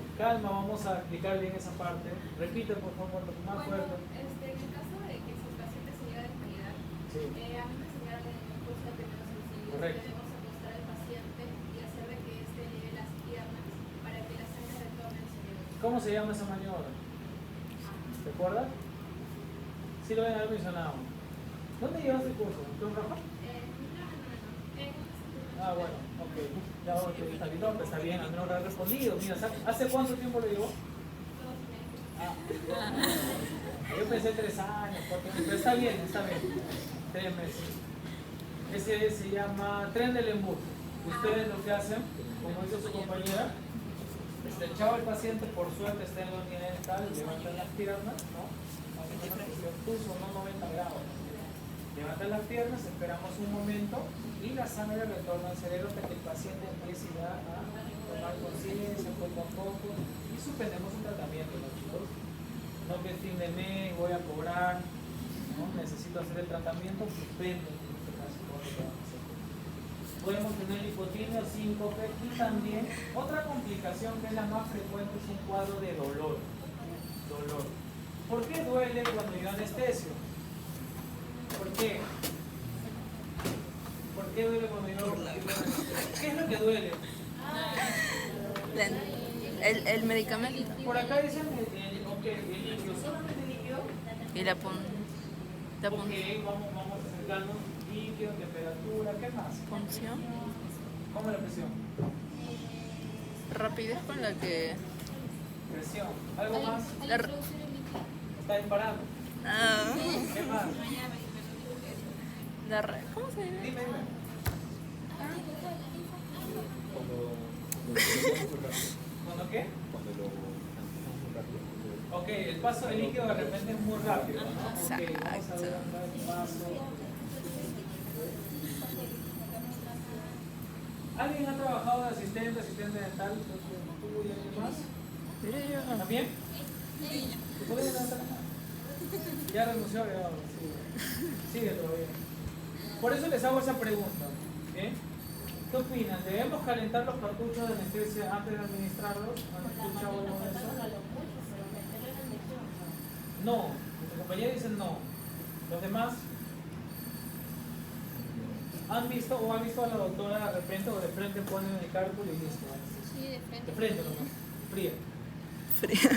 vamos a explicar bien esa parte. Repite, por favor, más fuerte. En el caso de que si el paciente se llega a desmayar, Sí. a mí me enseñaron en el curso de primeros auxilios, Correcto. debemos acostar al paciente y hacer de que éste lleve las piernas para que la sangre retorne al cerebro. ¿Cómo se llama esa maniobra? ¿Te acuerdas? Sí lo ven haber mencionado. ¿Dónde llevas el curso? ¿Tú en Rafa? Ah, bueno, ok. Ya vamos a está bien, está bien, al menos lo ha respondido. Mira, ¿hace cuánto tiempo lo llevó? 2 meses. Ah. Yo pensé 3 años, 4 años, pero está bien, 3 meses. Ese se llama tren del embudo. Ustedes lo que hacen, como hizo su compañera, estrechaba al paciente, por suerte está en la unidad dental, levantan las piernas, ¿no? Pulso, no 90 grados. Levantan las piernas, esperamos un momento y la sangre retorna al cerebro hasta que el paciente empiece ya a tomar conciencia poco a poco y suspendemos el tratamiento, ¿no, chicos? No que fin de mes voy a cobrar, ¿no? Necesito hacer el tratamiento, suspendo en este caso. Podemos tener hipotimia, síncope y también otra complicación que es la más frecuente es un cuadro de dolor. ¿Por qué duele cuando yo anestesio? ¿Por qué? ¿Por qué duele cuando yo anestesio? ¿Qué es lo que duele? El medicamento. Por acá dicen el líquido, solamente líquido. Y la pon. Ok, vamos a acercarnos. Líquido, temperatura, ¿qué más? Función. ¿Cómo es la presión? Rapidez con la que. Presión. ¿Algo más? La... Está disparando. Ah. ¿Qué más? ¿Cómo se dice? Dime. ¿Cuándo qué? Ok, el paso del líquido de repente es muy rápido, ¿no? Ok, vamos a ver acá el paso. ¿Alguien ha trabajado de asistente dental? ¿Tú y alguien más? ¿También? ¿Te puedes levantar la mano? Ya renunció, ya sigue todavía. Por eso les hago esa pregunta. ¿Eh? ¿Qué opinan? ¿Debemos calentar los cartuchos de anestesia antes de administrarlos? ¿Han escuchado algo de eso? No. Nuestra compañera dice no. Los demás han visto o ha visto a la doctora de repente o de frente ponen el cálculo y listo. Sí, de frente. De frente nomás. Fría. Fría.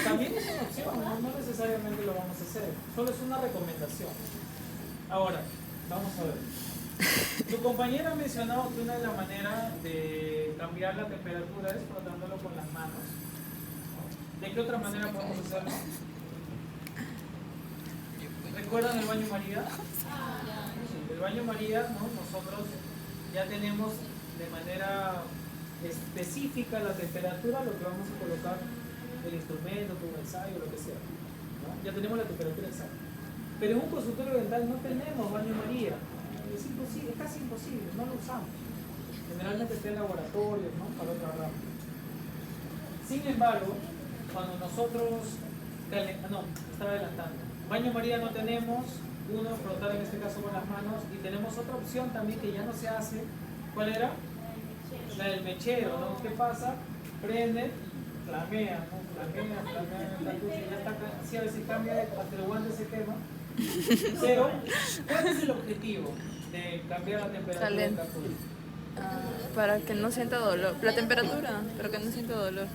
También es una opción, no necesariamente lo vamos a hacer. Solo es una recomendación. Ahora, vamos a ver. Tu compañera ha mencionado que una de las maneras de cambiar la temperatura es frotándolo con las manos. ¿De qué otra manera podemos hacerlo? ¿Recuerdan el baño María? El baño María, ¿no? Nosotros ya tenemos de manera específica la temperatura, lo que vamos a colocar el instrumento, tu ensayo, lo que sea, ¿no? Ya tenemos la temperatura exacta. Pero en un consultorio dental no tenemos baño María. Es imposible, es casi imposible, no lo usamos. Generalmente está en laboratorios, ¿no? Para otra rama. Sin embargo, cuando nosotros estaba adelantando. Baño María no tenemos, uno frotar en este caso con las manos, y tenemos otra opción también que ya no se hace. ¿Cuál era? La del mechero, ¿no? ¿Qué pasa? Prende, flamea, ¿no? Flamea, la luz, y ya está, así a veces cambia, hasta el guante se quema. Pero, ¿cuál es el objetivo de cambiar la temperatura del cartucho? Para que no sienta dolor. La temperatura, pero que no sienta dolor.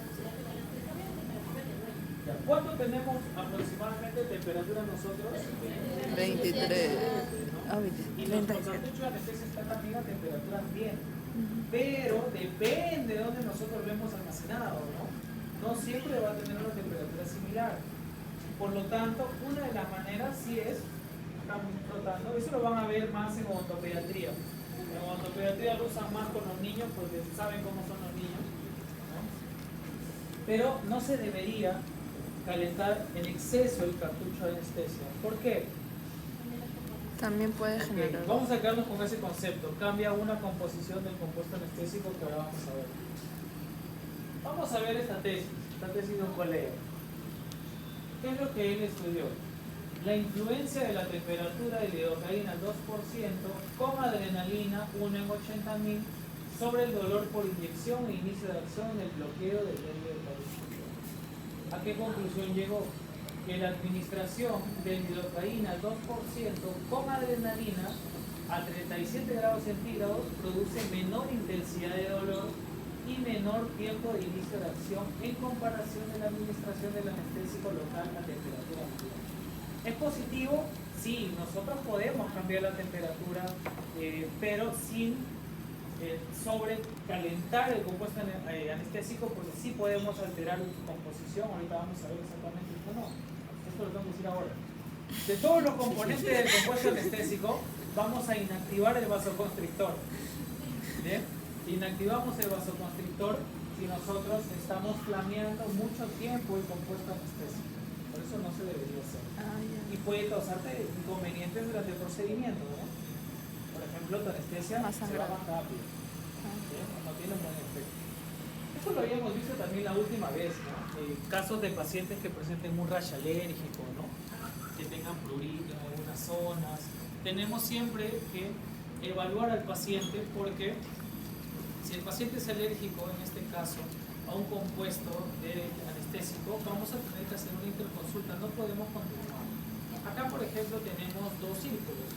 ¿Cuánto tenemos aproximadamente temperatura nosotros? 23. Y nuestro cartucho de anestesia está también a temperatura ambiente. Pero depende de donde nosotros lo hemos almacenado, ¿no? No siempre va a tener una temperatura similar. Por lo tanto, una de las maneras sí es frotando. Eso lo van a ver más en odontopediatría. En odontopediatría lo usan más con los niños porque saben cómo son los niños, ¿no? Pero no se debería calentar en exceso el cartucho de anestesia. ¿Por qué? También puede generar. Vamos a quedarnos con ese concepto. Cambia una composición del compuesto anestésico que ahora vamos a ver. Vamos a ver esta tesis de un colega. ¿Qué es lo que él estudió? La influencia de la temperatura de lidocaína al 2% con adrenalina 1 en 80.000 sobre el dolor por inyección e inicio de acción en el bloqueo del nervio de caducidad. ¿A qué conclusión llegó? Que la administración de lidocaína al 2% con adrenalina a 37 grados centígrados produce menor intensidad de dolor y menor tiempo de inicio de acción en comparación de la administración del anestésico local a temperatura ambiente. ¿Es positivo? Sí, nosotros podemos cambiar la temperatura, pero sin sobrecalentar el compuesto anestésico, porque sí podemos alterar su composición. Ahorita vamos a ver exactamente esto. No, esto lo tengo que decir ahora. De todos los componentes del compuesto anestésico, vamos a inactivar el vasoconstrictor. ¿Bien? Inactivamos el vasoconstrictor si nosotros estamos flameando mucho tiempo el compuesto anestésico. Por eso no se debería hacer. Y puede causarte inconvenientes durante el procedimiento, ¿no? Por ejemplo, tu anestesia se va más rápido. No tiene un buen efecto. Esto lo habíamos visto también la última vez, ¿no? Casos de pacientes que presenten un rash alérgico, ¿no? Que tengan prurito en algunas zonas. Tenemos siempre que evaluar al paciente porque si el paciente es alérgico, en este caso, a un compuesto de anestésico, vamos a tener que hacer una interconsulta, no podemos continuar. Acá, por ejemplo, tenemos dos círculos,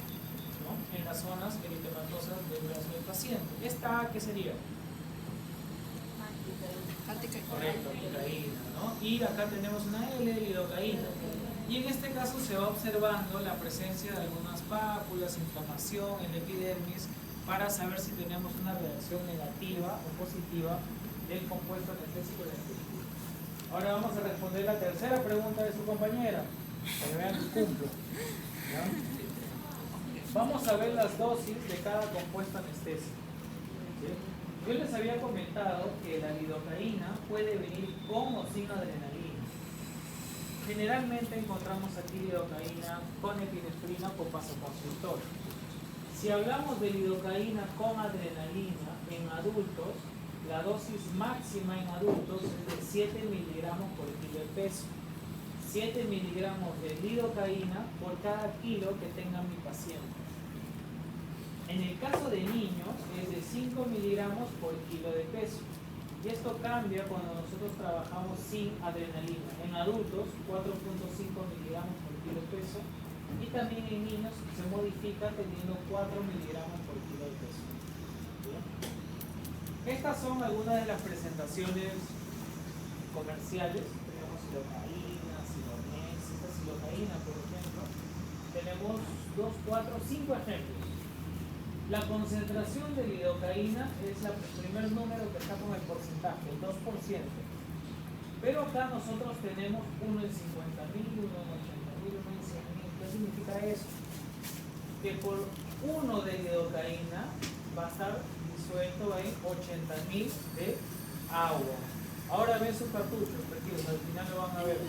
¿no? En las zonas eritematosas del brazo del paciente. ¿Esta qué sería? Correcto, lidocaína, ¿no? Y acá tenemos una L, lidocaína. Y en este caso se va observando la presencia de algunas pápulas, inflamación en la epidermis, para saber si tenemos una reacción negativa o positiva del compuesto anestésico del intestino. Ahora vamos a responder la tercera pregunta de su compañera, para que vean que cumplo. ¿Ya? Vamos a ver las dosis de cada compuesto anestésico. ¿Sí? Yo les había comentado que la lidocaína puede venir con o sin adrenalina. Generalmente encontramos aquí lidocaína con epinefrina por vasoconstrictor. Si hablamos de lidocaína con adrenalina en adultos, la dosis máxima en adultos es de 7 miligramos por kilo de peso. 7 miligramos de lidocaína por cada kilo que tenga mi paciente. En el caso de niños es de 5 miligramos por kilo de peso. Y esto cambia cuando nosotros trabajamos sin adrenalina. En adultos, 4.5 miligramos por kilo de peso. Y también en niños se modifica teniendo 4 miligramos por kilo de peso. ¿Bien? Estas son algunas de las presentaciones comerciales. Tenemos lidocaína, Silonex, esta silocaína, por ejemplo. Tenemos 2, 4, 5 ejemplos. La concentración de lidocaína es el primer número que está con el porcentaje, el 2%. Pero acá nosotros tenemos uno en 50.000, uno en 80.000, uno en 100.000. ¿Qué significa eso? Que por 1 de lidocaína va a estar disuelto en 80.000 de agua. Ahora ven sus cartuchos, tranquilos, al final lo van a ver.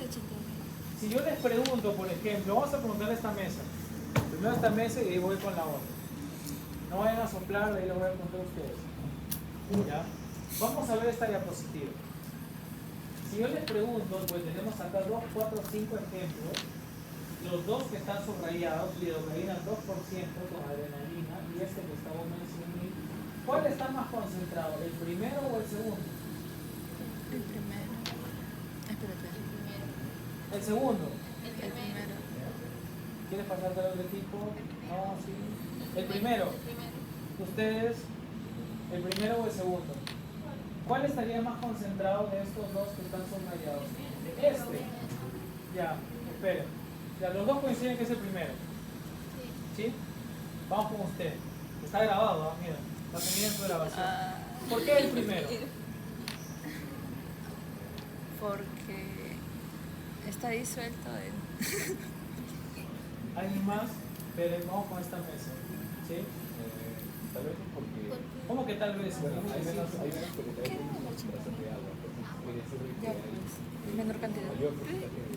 Si yo les pregunto, por ejemplo, vamos a preguntar a esta mesa. Primero esta mesa y ahí voy con la otra. No vayan a soplar, de ahí lo voy a contar a ustedes. ¿Ya? Vamos a ver esta diapositiva. Si yo les pregunto, pues tenemos acá 2, 4, 5 ejemplos. Los dos que están subrayados, lidocaína 2% con adrenalina y este que está 1 en 100.000. ¿Cuál está más concentrado, el primero o el segundo? El primero. Espérate. El segundo. El primero. ¿Quieres pasarte al otro equipo? No, sí. El primero. ¿Ustedes, el primero o el segundo? ¿Cuál estaría más concentrado de estos dos que están subrayados? Este. Ya, esperen. Ya, los dos coinciden que es el primero. ¿Sí? Vamos con usted. Está grabado, ¿ah? Mira, está teniendo su grabación. ¿Por qué el primero? Porque está disuelto en... ¿Alguien más? Pero vamos con esta mesa. ¿Sí? Tal vez es porque ¿Cómo que tal vez? bueno, hay menos porque hay menos concentración de agua, entonces puede ser que Ya, hay pues, menor cantidad. mayor porcentaje de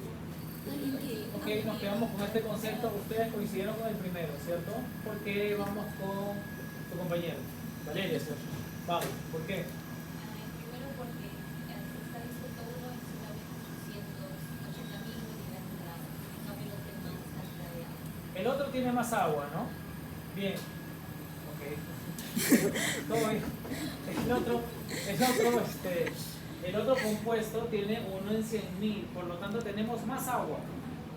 Ok, nos quedamos con este concepto. Ustedes coincidieron con el primero, ¿cierto? ¿Por qué vamos con su compañero? Valeria, ¿cierto? Vamos, ¿por qué? Primero porque está disuelto uno en solamente 880.000 miligramos de agua, no que los demás cantidad de agua. El otro tiene más agua, ¿no? Bien. Ok. Todo bien. El otro compuesto tiene 1 en 100.000, por lo tanto tenemos más agua,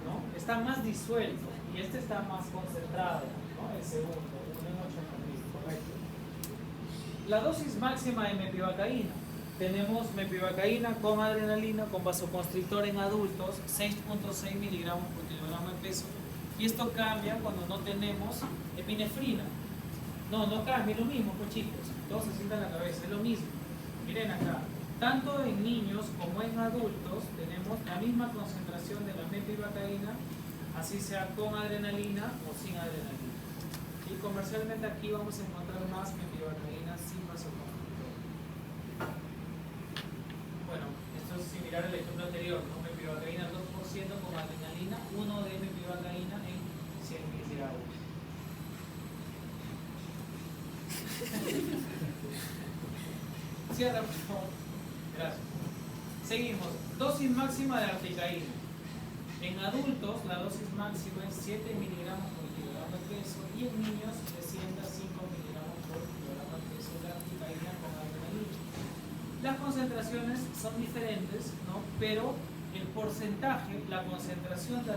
¿no? Está más disuelto y este está más concentrado, ¿no? El segundo, 1 en 80.000, correcto. La dosis máxima de mepivacaína. Tenemos mepivacaína con adrenalina, con vasoconstrictor en adultos, 6.6 miligramos por kilogramo de peso. Y esto cambia cuando no tenemos epinefrina. No cambia, es lo mismo, pues chicos. Todos se sientan la cabeza, es lo mismo. Miren acá, tanto en niños como en adultos tenemos la misma concentración de la mepivacaína, así sea con adrenalina o sin adrenalina. Y comercialmente aquí vamos a encontrar más mepivacaína sin vasoconstrictor. Bueno, esto es similar al ejemplo anterior, ¿no? Mepivacaína 2% con adrenalina, 1 de mepivacaína en 100.000 de agua. Cierra, por favor. Gracias. Seguimos. Dosis máxima de articaína. En adultos, la dosis máxima es 7 miligramos por kilogramo de peso y en niños desciende a 5 miligramos por kilogramo de peso de articaína con adrenalina. Las concentraciones son diferentes, ¿no? Pero el porcentaje, la concentración de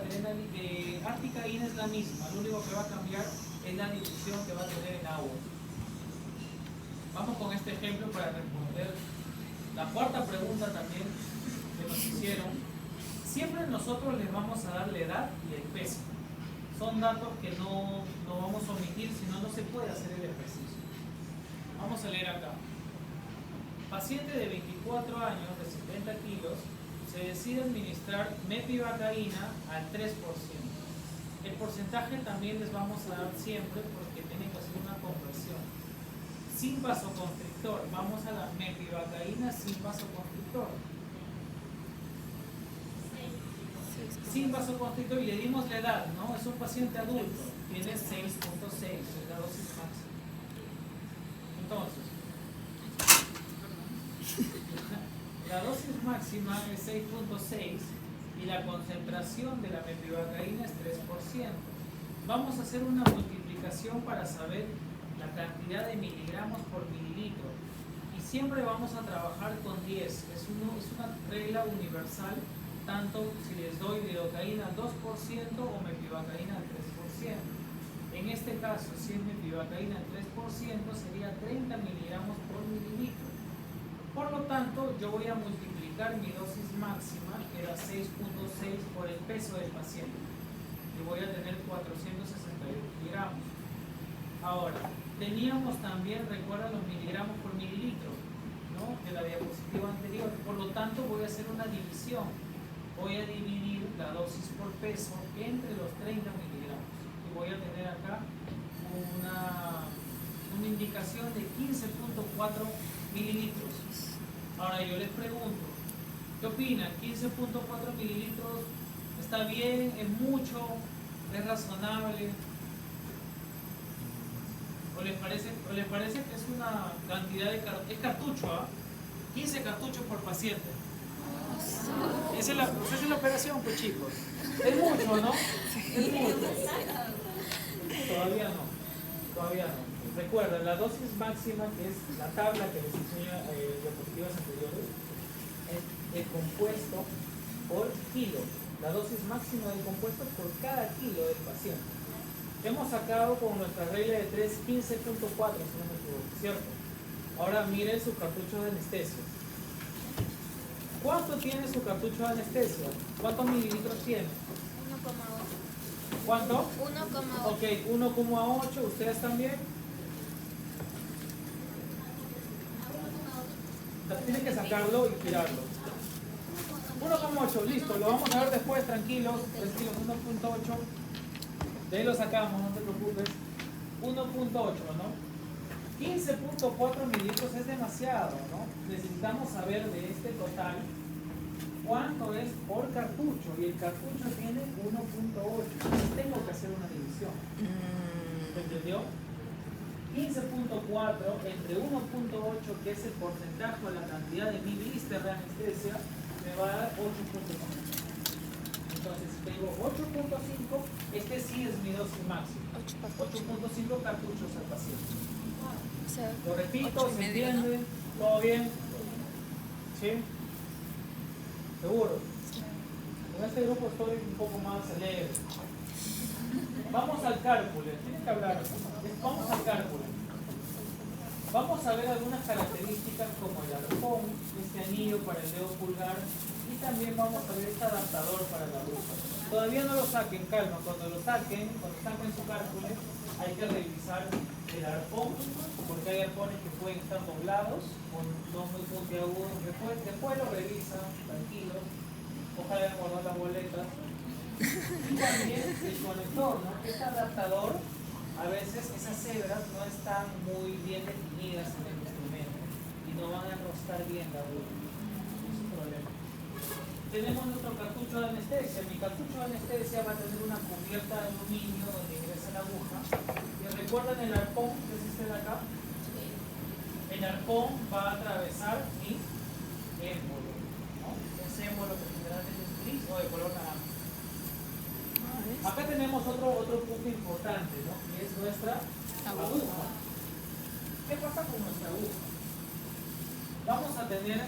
articaína es la misma. Lo único que va a cambiar es la dilución que va a tener en agua. Vamos con este ejemplo para responder la cuarta pregunta también que nos hicieron. Siempre nosotros les vamos a dar la edad y el peso. Son datos que no vamos a omitir, si no, no se puede hacer el ejercicio. Vamos a leer acá. Paciente de 24 años, de 70 kilos, se decide administrar mepivacaína al 3%. El porcentaje también les vamos a dar siempre porque tienen que hacer una conversión. Sin vasoconstrictor, vamos a la mepivacaína sin vasoconstrictor. Sin vasoconstrictor y le dimos la edad, ¿no? Es un paciente adulto, tiene 6.6, es la dosis máxima. Entonces, la dosis máxima es 6.6 y la concentración de la mepivacaína es 3%. Vamos a hacer una multiplicación para saber la cantidad de miligramos por mililitro. Y siempre vamos a trabajar con 10. Es una regla universal, tanto si les doy lidocaína al 2% o mepivacaína al 3%. En este caso, si es mepivacaína al 3%, sería 30 miligramos por mililitro. Por lo tanto, yo voy a multiplicar mi dosis máxima, que era 6.6, por el peso del paciente. Y voy a tener 461 miligramos. Ahora, teníamos también, recuerda, los miligramos por mililitro, ¿no?, de la diapositiva anterior. Por lo tanto, voy a hacer una división. Voy a dividir la dosis por peso entre los 30 miligramos. Y voy a tener acá una indicación de 15.4 mililitros. Ahora yo les pregunto, ¿qué opinan? ¿15.4 mililitros está bien? ¿Es mucho? ¿Es razonable? ¿O les parece que es una cantidad de es cartucho, ¿ah? 15 cartuchos por paciente? Esa es la operación, pues, chicos. Es mucho, ¿no? Es mucho. Todavía no. Recuerda, la dosis máxima, que es la tabla que les enseño en diapositivas anteriores, es el compuesto por kilo. La dosis máxima del compuesto por cada kilo del paciente. Hemos sacado con nuestra regla de 3, 15.4, si no me equivoco, ¿cierto? Ahora miren su cartucho de anestesia. ¿Cuánto tiene su cartucho de anestesia? ¿Cuántos mililitros tiene? 1,8. ¿Cuánto? 1,8. Ok, 1,8. ¿Ustedes también? Tienen que sacarlo y tirarlo. 1,8, listo, lo vamos a ver después, tranquilos, 1,8. De ahí lo sacamos, no te preocupes. 1,8, ¿no? 15.4 mililitros es demasiado, ¿no? Necesitamos saber de este total cuánto es por cartucho, y el cartucho tiene 1.8. Entonces tengo que hacer una división. ¿Se entendió? 15.4 entre 1.8, que es el porcentaje o la cantidad de mililitros de anestesia, me va a dar 8.5. Entonces, si tengo 8.5, este sí es mi dosis máxima. 8.5 cartuchos al paciente. O sea, Lo repito, 8 y ¿se medio, entiende? ¿no? ¿Todo bien? ¿Sí? ¿Seguro? En este grupo estoy un poco más alegre. Vamos al cálculo. Tienen que hablar. Vamos al cálculo. Vamos a ver algunas características como el arpón, este anillo para el dedo pulgar, y también vamos a ver este adaptador para la aguja. Todavía no lo saquen, calma. Cuando saquen su cálculo, hay que revisar el arpón, porque hay arpones que pueden estar doblados, con dos muy puntiagudos. Después lo revisan, tranquilos. Ojalá hayan guardado las boletas. Y también el conector, ¿no? Este adaptador, a veces esas hebras no están muy bien definidas en el instrumento y no van a enroscar bien la aguja. Es un problema. Tenemos nuestro cartucho de anestesia. Mi cartucho de anestesia va a tener una cubierta de aluminio donde ingresa la aguja. Y recuerdan el arpón, que es este de acá. El arpón va a atravesar mi émbolo, ¿no? Ese émbolo que generalmente es gris o de color naranja. Acá tenemos otro punto importante, ¿no? Que es nuestra aguja. ¿Qué pasa con nuestra aguja? Vamos a tener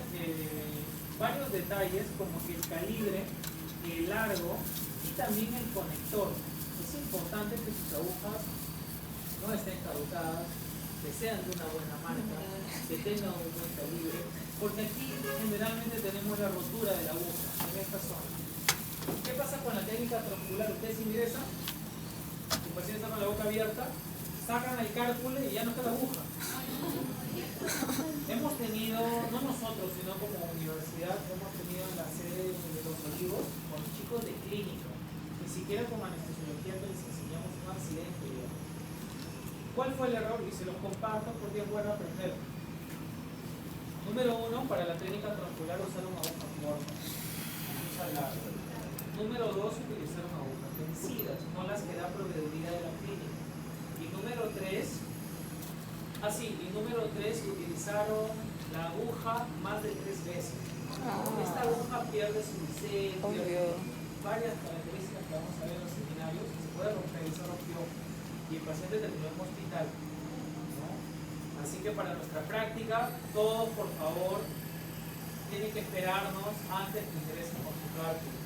varios detalles, como que el calibre, el largo y también el conector. Es importante que sus agujas no estén caducadas, que sean de una buena marca, que tengan un buen calibre, porque aquí generalmente tenemos la rotura de la aguja en esta zona. ¿Qué pasa con la técnica trompular? Ustedes ingresan, el paciente está con la boca abierta, sacan el cálculo y ya no está la aguja. Hemos tenido, no nosotros, sino como universidad, hemos tenido en la sede de Los Olivos con chicos de clínica, ni siquiera con anestesiología que les enseñamos un accidente. ¿Cuál fue el error? Y se los comparto porque es bueno aprender. Número 1, para la técnica trompular, usar una aguja morta, usar larga. Número 2, utilizar una aguja vencidas, no las que da proveeduría de la clínica. Y número 3, utilizaron la aguja más de 3 veces. Esta aguja pierde su diseño, pierde varias características que vamos a ver en los seminarios, se puede romper, y se rompió, y el paciente terminó en hospital, ¿no? Así que para nuestra práctica, todos por favor tienen que esperarnos antes que ingresen con su cálculo.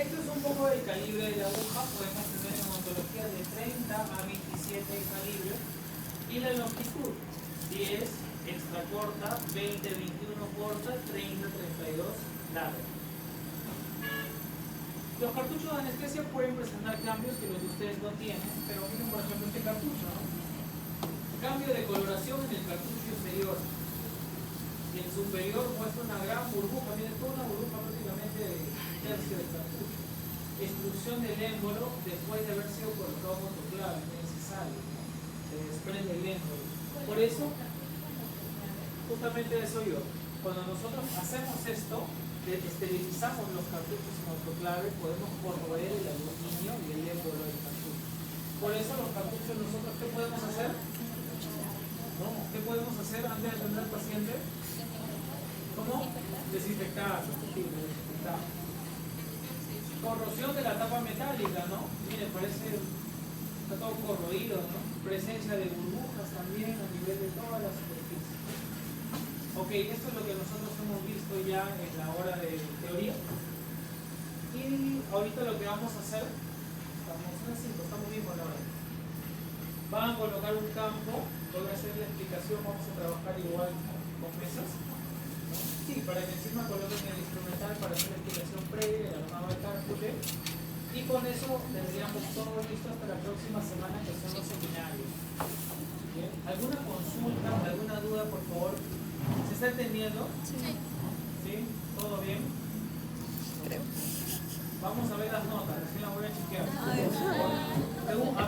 Esto es un poco del calibre de la aguja, podemos tener en ontología de 30 a 27 de calibre y la longitud 10 extra corta, 20, 21 corta, 30, 32 larga. Los cartuchos de anestesia pueden presentar cambios que los de ustedes no tienen, pero miren por ejemplo este cartucho, ¿no? Cambio de coloración en el cartucho inferior. Y el superior muestra una gran burbuja, miren, toda una burbuja prácticamente de tercio del cartucho. Extrusión del émbolo después de haber sido colocado en autoclave, necesario, ¿no? Se desprende el émbolo. Por eso, justamente eso yo. Cuando nosotros hacemos esto, esterilizamos los cartuchos en autoclave, podemos corroer el aluminio y el émbolo del cartucho. Por eso los cartuchos nosotros, ¿qué podemos hacer? ¿No? ¿Qué podemos hacer antes de atender al paciente? ¿Cómo? Desinfectar, desinfectar. Corrosión de la tapa metálica, ¿no? Miren, parece, está todo corroído, ¿no? Presencia de burbujas también a nivel de toda la superficie. Ok, esto es lo que nosotros hemos visto ya en la hora de teoría. Y ahorita lo que vamos a hacer, estamos bien con la hora. Van a colocar un campo, voy a hacer la explicación, vamos a trabajar igual con mesas. ¿No? Sí, para que encima coloquen el instrumental para hacer la explicación previa, el armado de cálculo. Y con eso tendríamos todo listo hasta la próxima semana, que son los seminarios. ¿Bien? ¿Alguna consulta, alguna duda, por favor? ¿Se está entendiendo? Sí. ¿Sí? ¿Todo bien? Creo. Vamos a ver las notas, recién las voy a chequear. Ay,